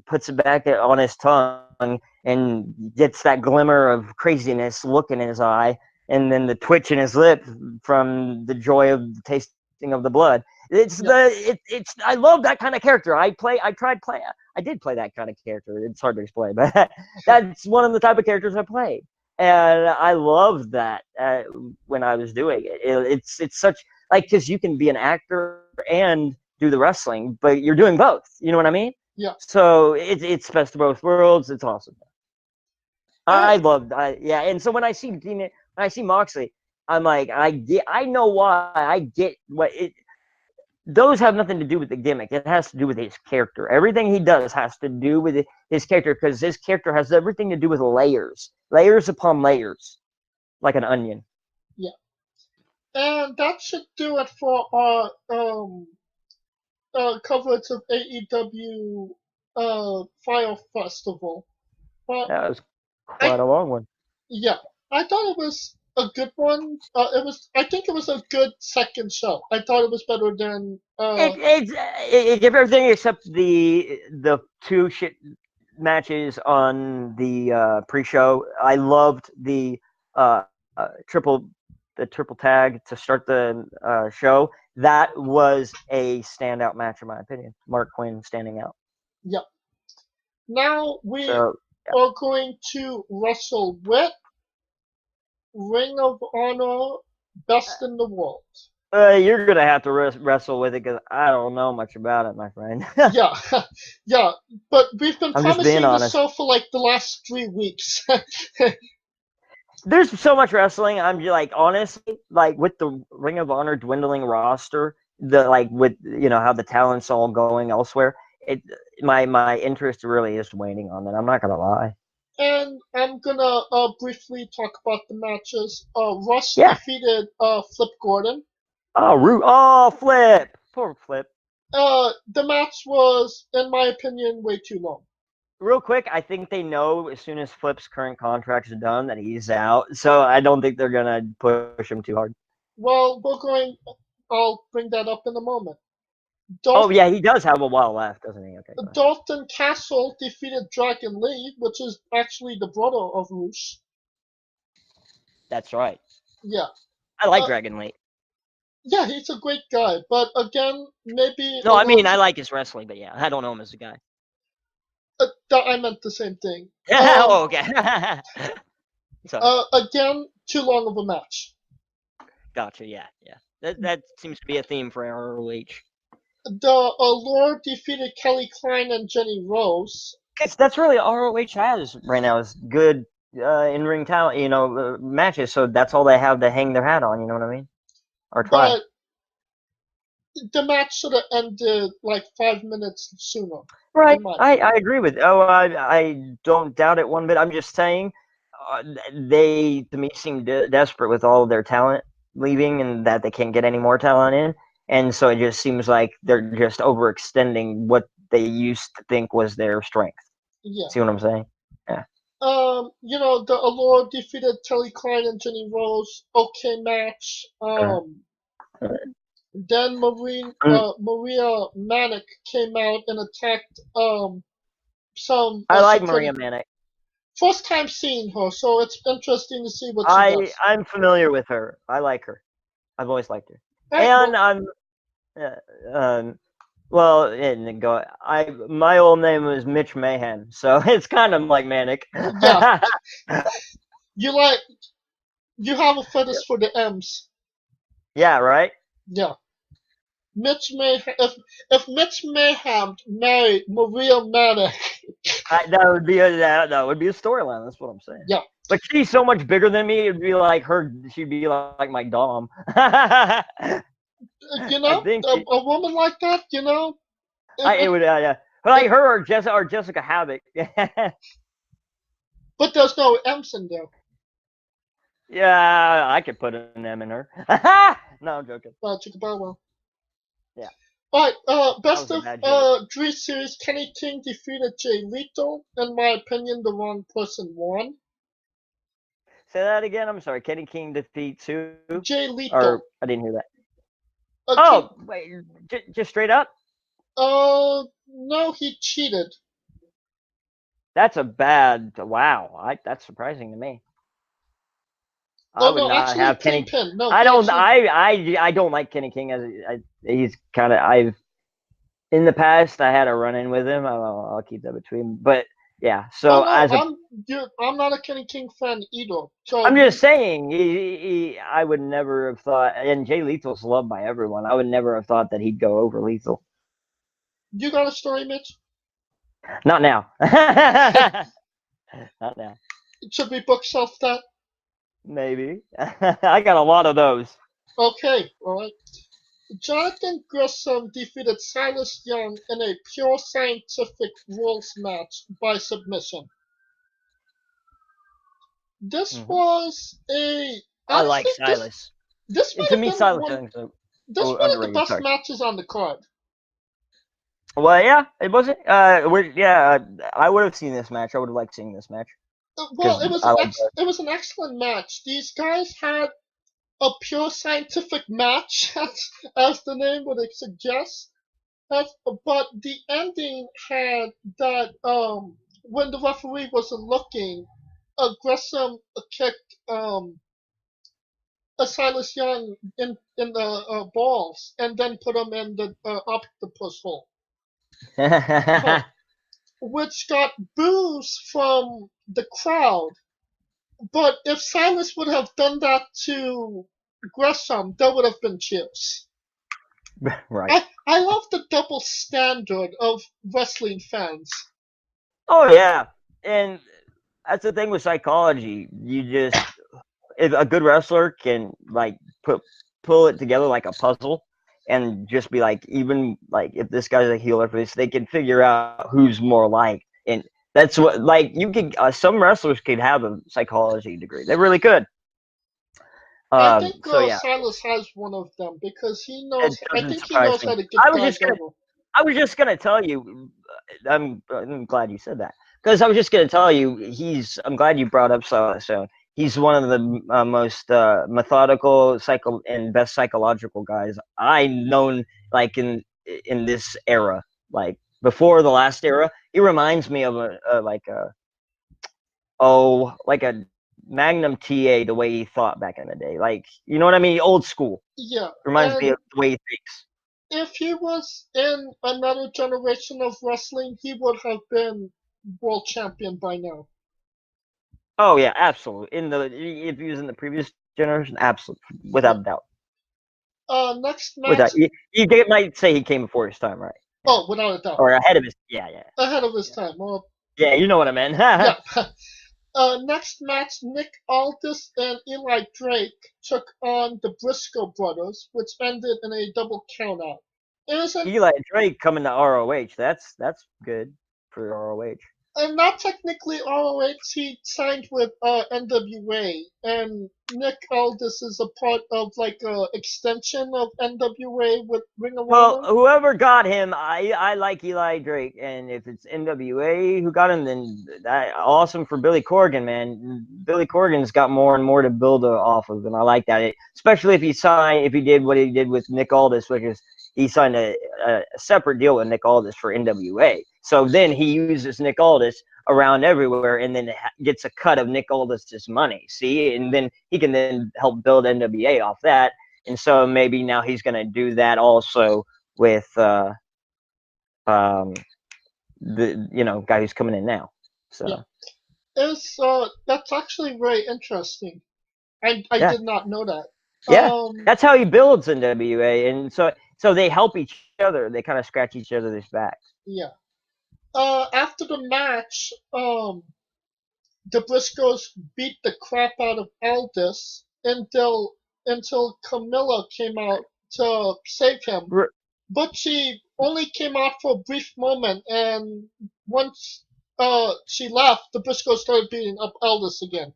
puts it back on his tongue and gets that glimmer of craziness look in his eye, and then the twitch in his lip from the joy of the tasting of the blood. It's Yeah. it's I love that kind of character. I did play that kind of character. It's hard to explain, but that's one of the type of characters I played. And I loved that when I was doing it. It's such because you can be an actor and do the wrestling, but you're doing both. You know what I mean? Yeah. So it's best of both worlds. It's awesome. I And loved, yeah. And so when I see Moxley, I'm like, I know why. I get what it. Those have nothing to do with the gimmick. It has to do with his character. Everything he does has to do with his character, because his character has everything to do with layers upon layers, like an onion. yeah. And that should do it for our coverage of AEW Fire Festival. But That was I quite a long one. yeah, I thought it was a good one. I think it was a good second show. I thought it was better than It gave everything except the two shit matches on the pre-show. I loved uh, uh, triple triple tag to start the show. That was a standout match in my opinion. Mark Quinn standing out. yeah. Now we So are going to wrestle with Ring of Honor Best in the World. you're gonna have to wrestle with it because I don't know much about it, my friend. Yeah, yeah, but we've been I'm just being promising this honest. show for like the last 3 weeks. There's so much wrestling. I'm just, like, honestly, like with the Ring of Honor dwindling roster, with how the talent's all going elsewhere. It my interest really is waning on that. I'm not gonna lie. And I'm gonna briefly talk about the matches. Rush Yeah. defeated Flip Gordon. Flip. Poor Flip. The match was, in my opinion, way too long. Real quick, I think they know as soon as Flip's current contract is done that he's out, so I don't think they're gonna push him too hard. Well, I'll bring that up in a moment. Oh yeah, he does have a while left, doesn't he? Okay. Dalton Castle defeated Dragon Lee, which is actually the brother of Rush. That's right. Yeah. I like Dragon Lee. Yeah, he's a great guy, but again, maybe. No, I mean I like his wrestling, but yeah, I don't know him as a guy. I meant the same thing. Oh, okay. Again, too long of a match. Gotcha. Yeah. That seems to be a theme for ROH. The Allure defeated Kelly Klein and Jenny Rose. Because that's really all ROH has right now is good in-ring talent, matches. So that's all they have to hang their hat on. You know what I mean? Or try. But the match should have ended like 5 minutes sooner. Right. I agree with. I don't doubt it one bit. I'm just saying, they to me seem desperate with all of their talent, leaving and that they can't get any more talent in. And so it just seems like they're just overextending what they used to think was their strength. Yeah. See what I'm saying? Yeah. The Allure defeated Kelly Klein and Jenny Rose. Okay match. Then Maria Manic came out and attacked some. I like Maria Manic. First time seeing her, so it's interesting to see what she does. I'm familiar with her. I like her. I've always liked her. Right, and my old name was Mitch Mayhem, so it's kind of like Manic. Yeah. You have a fetish for the M's. Yeah, right? Yeah. Mitch Mayhem. If Mitch Mayhem married Maria Manic, that would be a storyline. That's what I'm saying. Yeah. But she's so much bigger than me. It'd be like her. She'd be like my dom. a woman like that, it would, yeah. Like her or Jessica Havoc. But there's no M's in there. Yeah, I could put an M in her. No, I'm joking. Yeah. All right. Best of 3 series. Kenny King defeated Jay Lethal. In my opinion, the wrong person won. Say that again. I'm sorry. Kenny King defeats who? Jay Lethal. Or I didn't hear that. Wait, just straight up? No, he cheated. That's a bad. Wow. That's surprising to me. I would not have Kenny. No, I don't. I don't like Kenny King he's kind of. In the past I had a run-in with him. I'll keep that between. But yeah. So I'm not a Kenny King fan either. So I'm just saying. I would never have thought. And Jay Lethal's loved by everyone. I would never have thought that he'd go over Lethal. You got a story, Mitch? Not now. Not now. Should we bookshelf that? Maybe. I got a lot of those. Okay, alright. Jonathan Grissom defeated Silas Young in a pure scientific rules match by submission. This was a... I like Silas. To me, Silas Young's one of the best matches on the card. Well, yeah, it wasn't. I would have seen this match. I would have liked seeing this match. Well, it was an excellent match. These guys had a pure scientific match, as the name would suggest. But the ending had that when the referee wasn't looking, Grissom kicked Silas Young in the balls and then put him in the octopus hole. Which got boos from the crowd. But if Silas would have done that to Gresham, there would have been cheers. Right. I love the double standard of wrestling fans. Oh, yeah. And that's the thing with psychology. If a good wrestler can, like, pull it together like a puzzle, and just be like, even like if this guy's a heel or face, they can figure out who's more liked. And that's what, like, you could, some wrestlers could have a psychology degree. They really could. I think Silas has one of them because he knows. I think he knows how to get guys over. I was just gonna tell you. I'm glad you said that because I was just gonna tell you. I'm glad you brought up Silas. He's one of the most methodical and best psychological guys I've known, like in this era, like before the last era. He reminds me of a Magnum TA, the way he thought back in the day. Like, you know what I mean? Old school. Yeah. Reminds me of the way he thinks. If he was in another generation of wrestling, he would have been world champion by now. Oh yeah, absolutely. If he was in the previous generation, absolutely, without a doubt. Next match. You might say he came before his time, right? Oh, without a doubt. Or ahead of his. Yeah. Ahead of his time. Well. Yeah, you know what I meant. Yeah. Next match, Nick Aldis and Eli Drake took on the Briscoe brothers, which ended in a double countout. Eli Drake coming to ROH. That's good for ROH. not technically ROH. He signed with NWA, and Nick Aldis is a part of like a extension of NWA with Ring of Well, Honor. whoever got him, I like Eli Drake, and if it's NWA who got him, then that awesome for Billy Corgan, man. Billy Corgan's got more and more to build off of, and I like that. Especially if he did what he did with Nick Aldis, which is he signed a separate deal with Nick Aldis for NWA. So then he uses Nick Aldis around everywhere, and then gets a cut of Nick Aldis's money. See, and then he can then help build NWA off that. And so maybe now he's going to do that also with the guy who's coming in now. So Yeah, that's actually very interesting. I yeah, did not know that. yeah, Um, that's how he builds NWA, and so they help each other. They kind of scratch each other's backs. yeah. After the match, the Briscoes beat the crap out of Aldis until Camilla came out to save him. But she only came out for a brief moment, and once she left, the Briscoes started beating up Aldis again.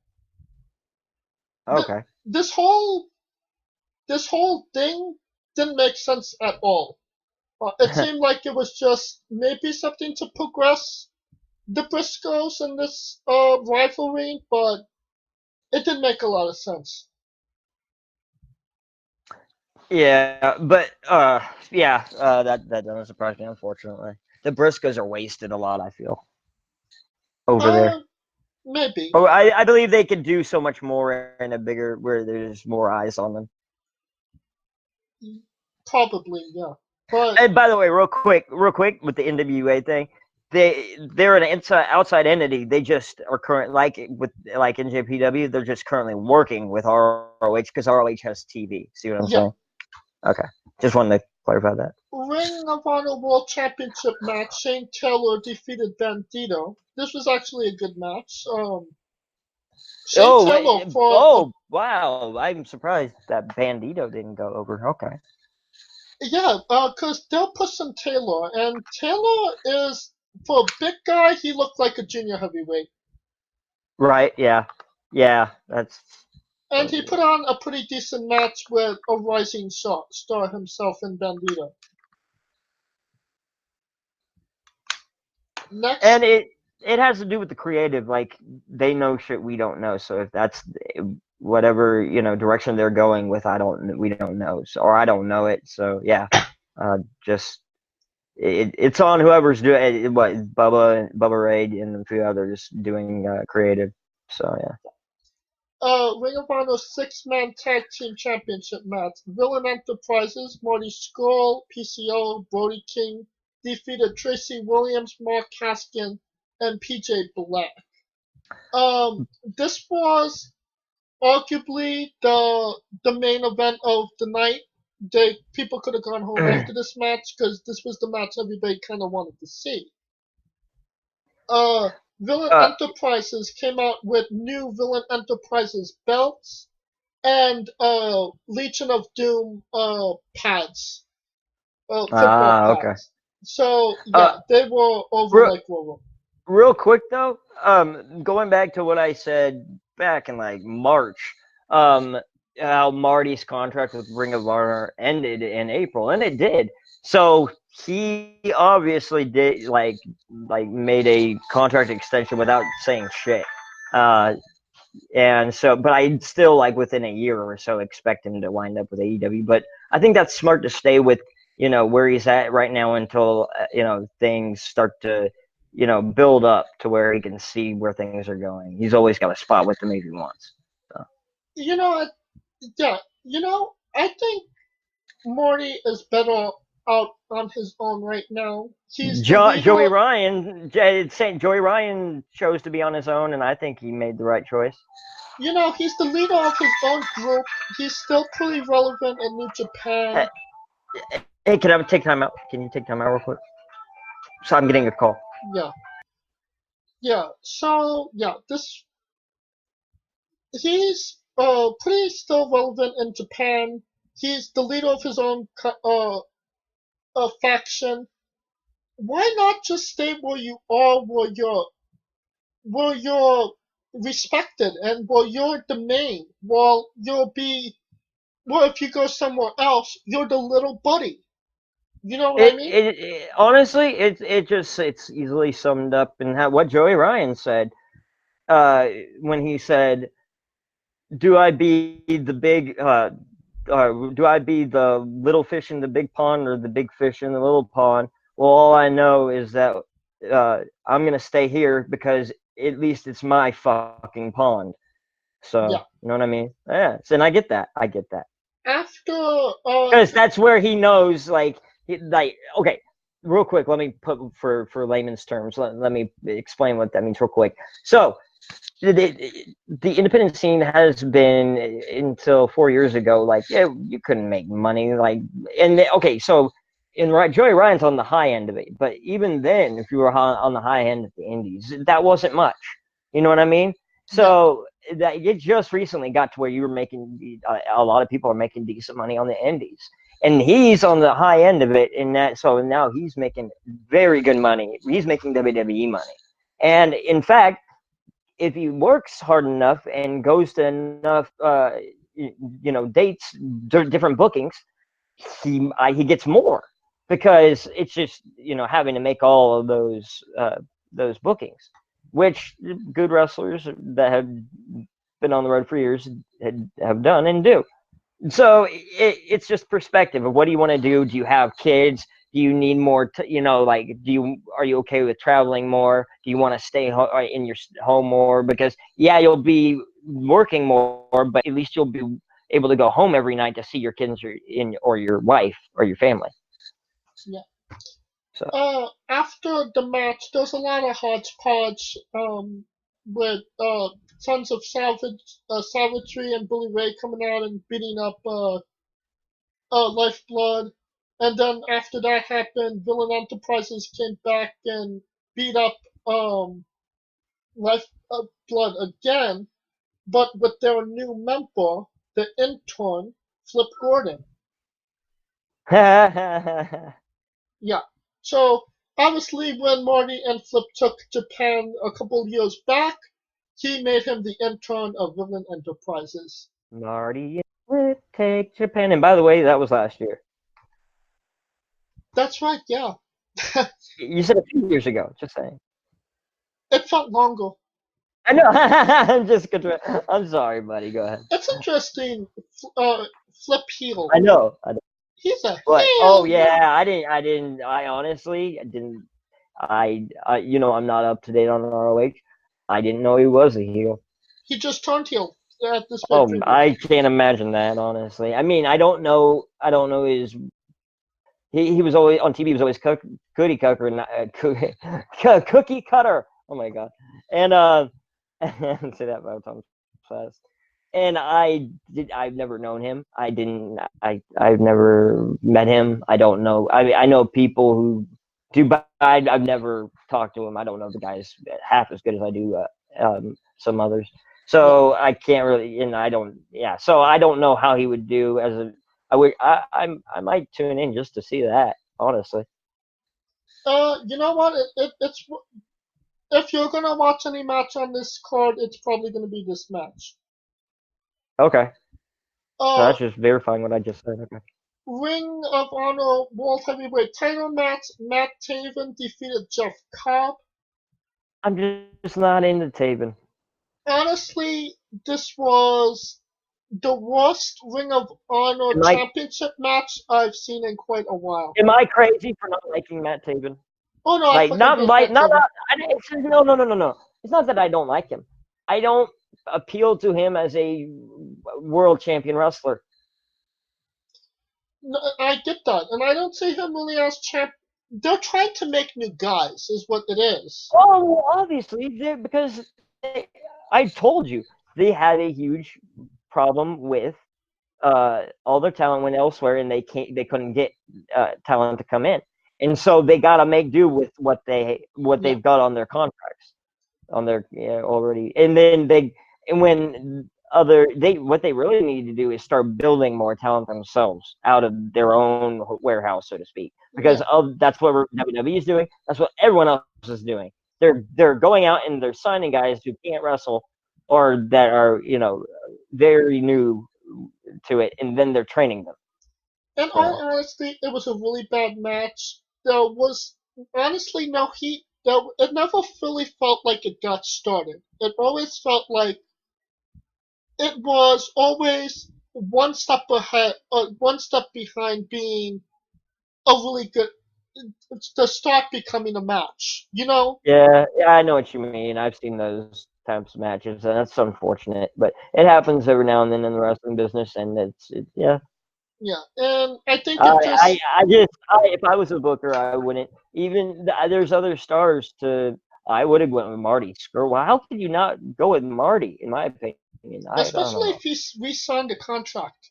Okay. This whole thing didn't make sense at all. It seemed like it was just maybe something to progress the Briscoes in this rivalry, but it didn't make a lot of sense. Yeah, but that doesn't surprise me. Unfortunately, the Briscoes are wasted a lot. I feel over there. Maybe. Oh, I believe they could do so much more in a bigger where there's more eyes on them. Probably, yeah. But And by the way, real quick with the NWA thing, they're an outside entity. They just are current like NJPW. They're just currently working with ROH because ROH has TV. See what I'm yeah, saying? Okay, just wanted to clarify that. Ring of Honor World Championship match. Shane Taylor defeated Bandito. This was actually a good match. Shane Taylor Wow! I'm surprised that Bandito didn't go over. Okay. yeah, cause they'll push some Taylor, and Taylor is for a big guy. He looked like a junior heavyweight. Right. Yeah. Yeah. That's. And he put on a pretty decent match with a rising star himself in Bandito. Next, And it has to do with the creative. Like they know shit we don't know. So if that's whatever direction they're going with, we don't know. So, or I don't know it. So yeah, just it's on whoever's doing it. What Bubba Ray and a few others doing creative. So yeah. Ring of Honor six-man tag team championship match. Villain Enterprises, Marty Scurll, PCO, Brody King defeated Tracy Williams, Mark Haskin, and PJ Black. This was arguably the main event of the night. People could have gone home after this match because this was the match everybody kind of wanted to see. Villain Enterprises came out with new Villain Enterprises belts and Legion of Doom pads, football Okay. pads. So yeah, they were over like Rover. Real quick though, going back to what I said back in like March, how Marty's contract with Ring of Honor ended in April, and it did. So he obviously did like made a contract extension without saying shit. And so, but I still like within a year or so expect him to wind up with AEW. But I think that's smart to stay with where he's at right now until things start to build up to where he can see where things are going. He's always got a spot with them if he wants. So. I think Morty is better out on his own right now. He's Joey Ryan. Joey Ryan chose to be on his own, and I think he made the right choice. He's the leader of his own group. He's still pretty relevant in New Japan. Hey, can I take time out? Can you take time out real quick? So I'm getting a call. Yeah. So yeah, he's pretty still relevant in Japan. He's the leader of his own faction. Why not just stay where you are, where you're where you're respected and where you're the main, while you'll be, well, if you go somewhere else, you're the little buddy. You know what I mean? Honestly, it's easily summed up in what Joey Ryan said when he said, "Do I be the big do I be the little fish in the big pond or the big fish in the little pond?" Well, all I know is that I'm gonna stay here because at least it's my fucking pond. So Yeah. you know what I mean? Yeah. So, and I get that. I get that After, because that's where he knows, like okay. Real quick, let me put for layman's terms. Let me explain what that means real quick. So the independent scene has been until 4 years ago. Like, yeah, you couldn't make money. Like, okay, so Joey Ryan's on the high end of it, but even then, if you were on the high end of the indies, that wasn't much. You know what I mean? yeah, So that it just recently got to where you were making a lot of people are making decent money on the indies, and he's on the high end of it. In that, so now he's making very good money. He's making WWE money, and in fact, if he works hard enough and goes to enough dates, different bookings, he gets more, because it's just having to make all of those bookings, which good wrestlers that have been on the road for years have done and do. So it's just perspective of what do you want to do. Do you have kids? Do you need more like, are you okay with traveling more? Do you want to stay in your home more? Because yeah, you'll be working more, but at least you'll be able to go home every night to see your kids or your wife or your family. yeah. So After the match, there's a lot of hodgepodge, with Sons of Savagery and Bully Ray coming out and beating up Lifeblood, and then after that happened, Villain Enterprises came back and beat up Lifeblood again, but with their new member, the intern, Flip Gordon. Yeah. So obviously, when Marty and Flip took Japan a couple years back, he made him the intern of Villain Enterprises. Marty, take Japan. And by the way, that was last year. That's right. Yeah. You said a few years ago. Just saying. It felt longer. I know. I'm sorry, buddy. Go ahead. It's interesting. Flip heel. I know. He's a But heel. oh yeah, I honestly didn't. I'm not up to date on ROH. I didn't know he was a heel. He just turned heel at this pay Oh, per view. I can't imagine that, honestly. I mean, I don't know. I don't know his. He was always on TV. He was always cookie cutter, cookie cutter. Oh my god! And say that 5 times fast. And I've never known him. I've never met him. I don't know. I know people who do, but I've never talked to him. I don't know the guy's half as good as I do some others. So I can't really, I don't, yeah. So I don't know how he would do as a. I might tune in just to see that, honestly. You know what? It's if you're gonna watch any match on this card, it's probably gonna be this match. Okay. So Uh, that's just verifying what I just said. Okay. Ring of Honor World Heavyweight Title match. Matt Taven defeated Jeff Cobb. I'm just not into Taven. Honestly, this was the worst Ring of Honor championship match I've seen in quite a while. Am I crazy for not liking Matt Taven? Oh no, Like, not like, not. No. It's not that I don't like him. I don't appeal to him as a world champion wrestler. No, I get that, and I don't see him really as champ. They're trying to make new guys, is what it is. Oh, well, obviously, because I told you they had a huge problem with all their talent went elsewhere, and they couldn't get talent to come in, and so they got to make do with what they've got on their contracts, on their already, and then what they really need to do is start building more talent themselves out of their own warehouse, so to speak, because that's what WWE is doing. That's what everyone else is doing. they're going out and they're signing guys who can't wrestle or that are very new to it, and then they're training them. In all honesty, it was a really bad match. There was honestly no heat. It never really felt like it got started. It always felt like it was always one step ahead, one step behind being a really good to start becoming a match. Yeah, I know what you mean. I've seen those types of matches, and that's unfortunate, but it happens every now and then in the wrestling business, and yeah. Yeah, and I think it just. If I was a booker, I wouldn't even. There's other stars to. I would have went with Marty Scurll. Well, how could you not go with Marty? In my opinion, I don't Especially know. if he re-signed the contract.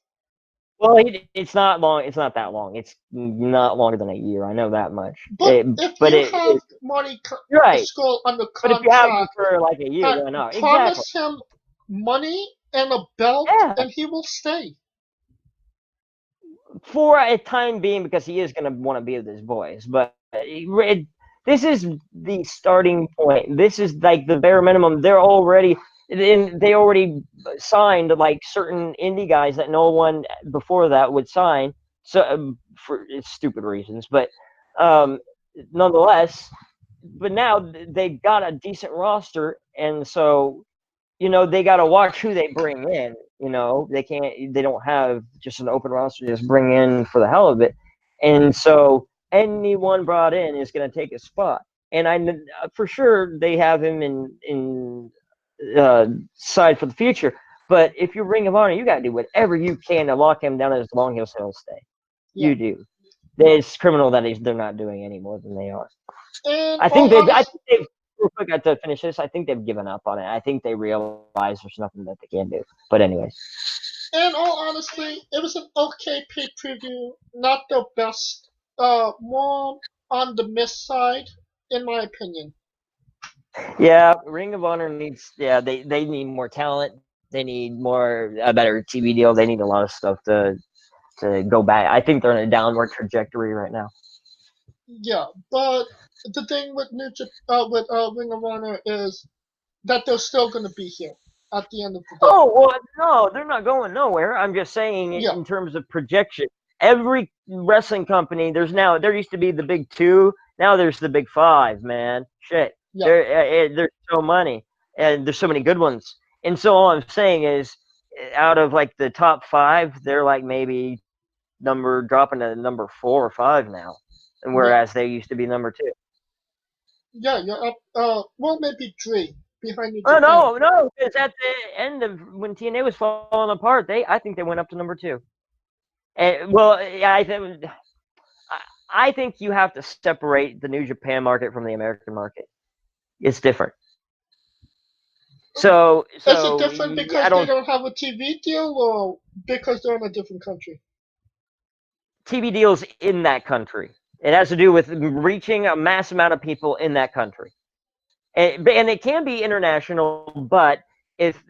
Well, it's not long. It's not that long. It's not longer than a year. I know that much. But if you have Marty Scurll under contract, but if you have him for like a year, why not? Promise him money and a belt, and he will stay. For a time being, because he is going to want to be with his boys. But this is the starting point. This is like the bare minimum. They already signed like certain indie guys that no one before that would sign. So for stupid reasons, but nonetheless. But now they've got a decent roster, and so they got to watch who they bring in. They don't have just an open roster to just bring in for the hell of it. And so anyone brought in is going to take a spot. And I for sure they have him in side for the future. But if you're Ring of Honor, you got to do whatever you can to lock him down as long as he'll stay. Yeah. You do. It's criminal that they're not doing any more than they are. I think they've real quick, I have to finish this. I think they've given up on it. I think they realize there's nothing that they can do. But anyways. And all honestly, it was an okay pay-per-view. Not the best. More on the miss side, in my opinion. Yeah, Ring of Honor needs. Yeah, they need more talent. They need a better TV deal. They need a lot of stuff to go back. I think they're in a downward trajectory right now. Yeah, but the thing with Ring of Honor is that they're still going to be here at the end of the day. Oh, well, no, they're not going nowhere. I'm just saying in terms of projection. Every wrestling company, there used to be the big two. Now there's the big five, man. Shit. Yeah. There's so many, and there's so many good ones. And so all I'm saying is, out of like the top five, they're like maybe dropping to number 4 or 5 now. And whereas they used to be number 2. Yeah, you're up. Well, maybe 3 behind you. Oh no! Because at the end of when TNA was falling apart, I think they went up to number 2. And I think you have to separate the New Japan market from the American market. It's different. So is it different because they don't have a TV deal, or because they're in a different country? TV deals in that country. It has to do with reaching a mass amount of people in that country. And it can be international, but if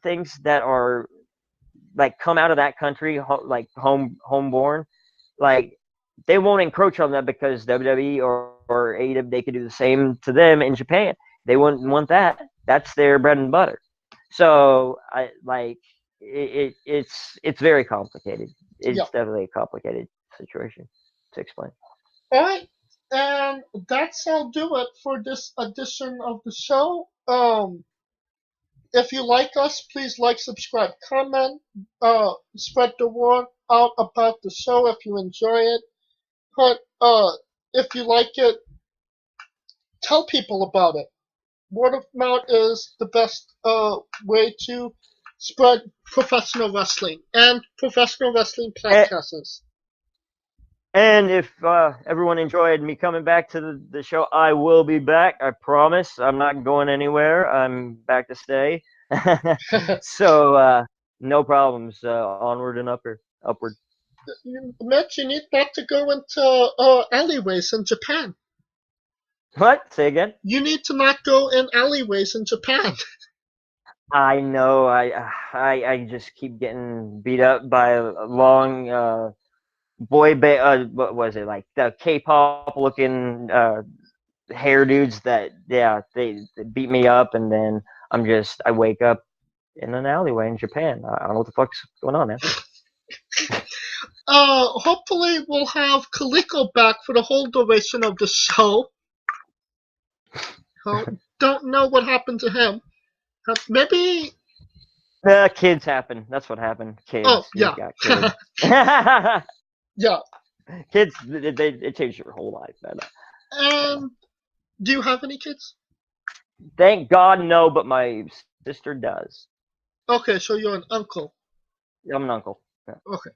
things that are like come out of that country, like homeborn, like they won't encroach on that because WWE or AEW, they could do the same to them in Japan. They wouldn't want that. That's their bread and butter. So it's very complicated. It's definitely a complicated situation to explain. All right, and that's all do it for this edition of the show. If you like us, please like, subscribe, comment, spread the word out about the show if you enjoy it. But if you like it, tell people about it. Word of mouth is the best way to spread professional wrestling and professional wrestling podcasts. And if everyone enjoyed me coming back to the show, I will be back. I promise. I'm not going anywhere. I'm back to stay. So no problems. Onward and upward. Mitch, you need not to go into alleyways in Japan. What? Say again? You need to not go in alleyways in Japan. I know. I just keep getting beat up by a long boy band. What was it like? The K-pop looking hair dudes that they beat me up, and then I wake up in an alleyway in Japan. I don't know what the fuck's going on, man. Hopefully we'll have Kaliko back for the whole duration of the show. Don't know what happened to him. Maybe. Kids happen. That's what happened. Kids. Oh, You yeah. got kids. Yeah. Kids, it changes your whole life, man. And do you have any kids? Thank God, no, but my sister does. Okay, so you're an uncle. I'm an uncle. Yeah. Okay.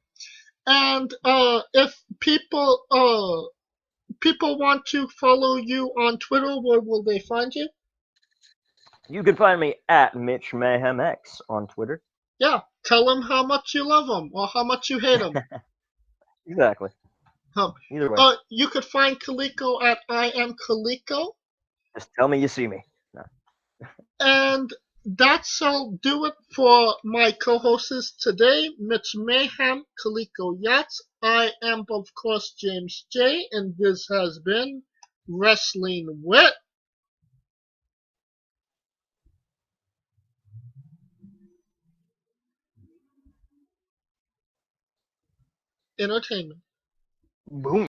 And if people want to follow you on Twitter, where will they find you? You can find me at Mitch Mayhem X on Twitter. Yeah, tell them how much you love them or how much you hate them. Exactly. Either way. You could find Kaliko at I am Kaliko. Just tell me you see me. No. And that shall do it for my co-hosts today, Mitch Mayhem, Kaliko Yachts. I am, of course, James J, and this has been Wrestling Wit. Entertainment. Boom.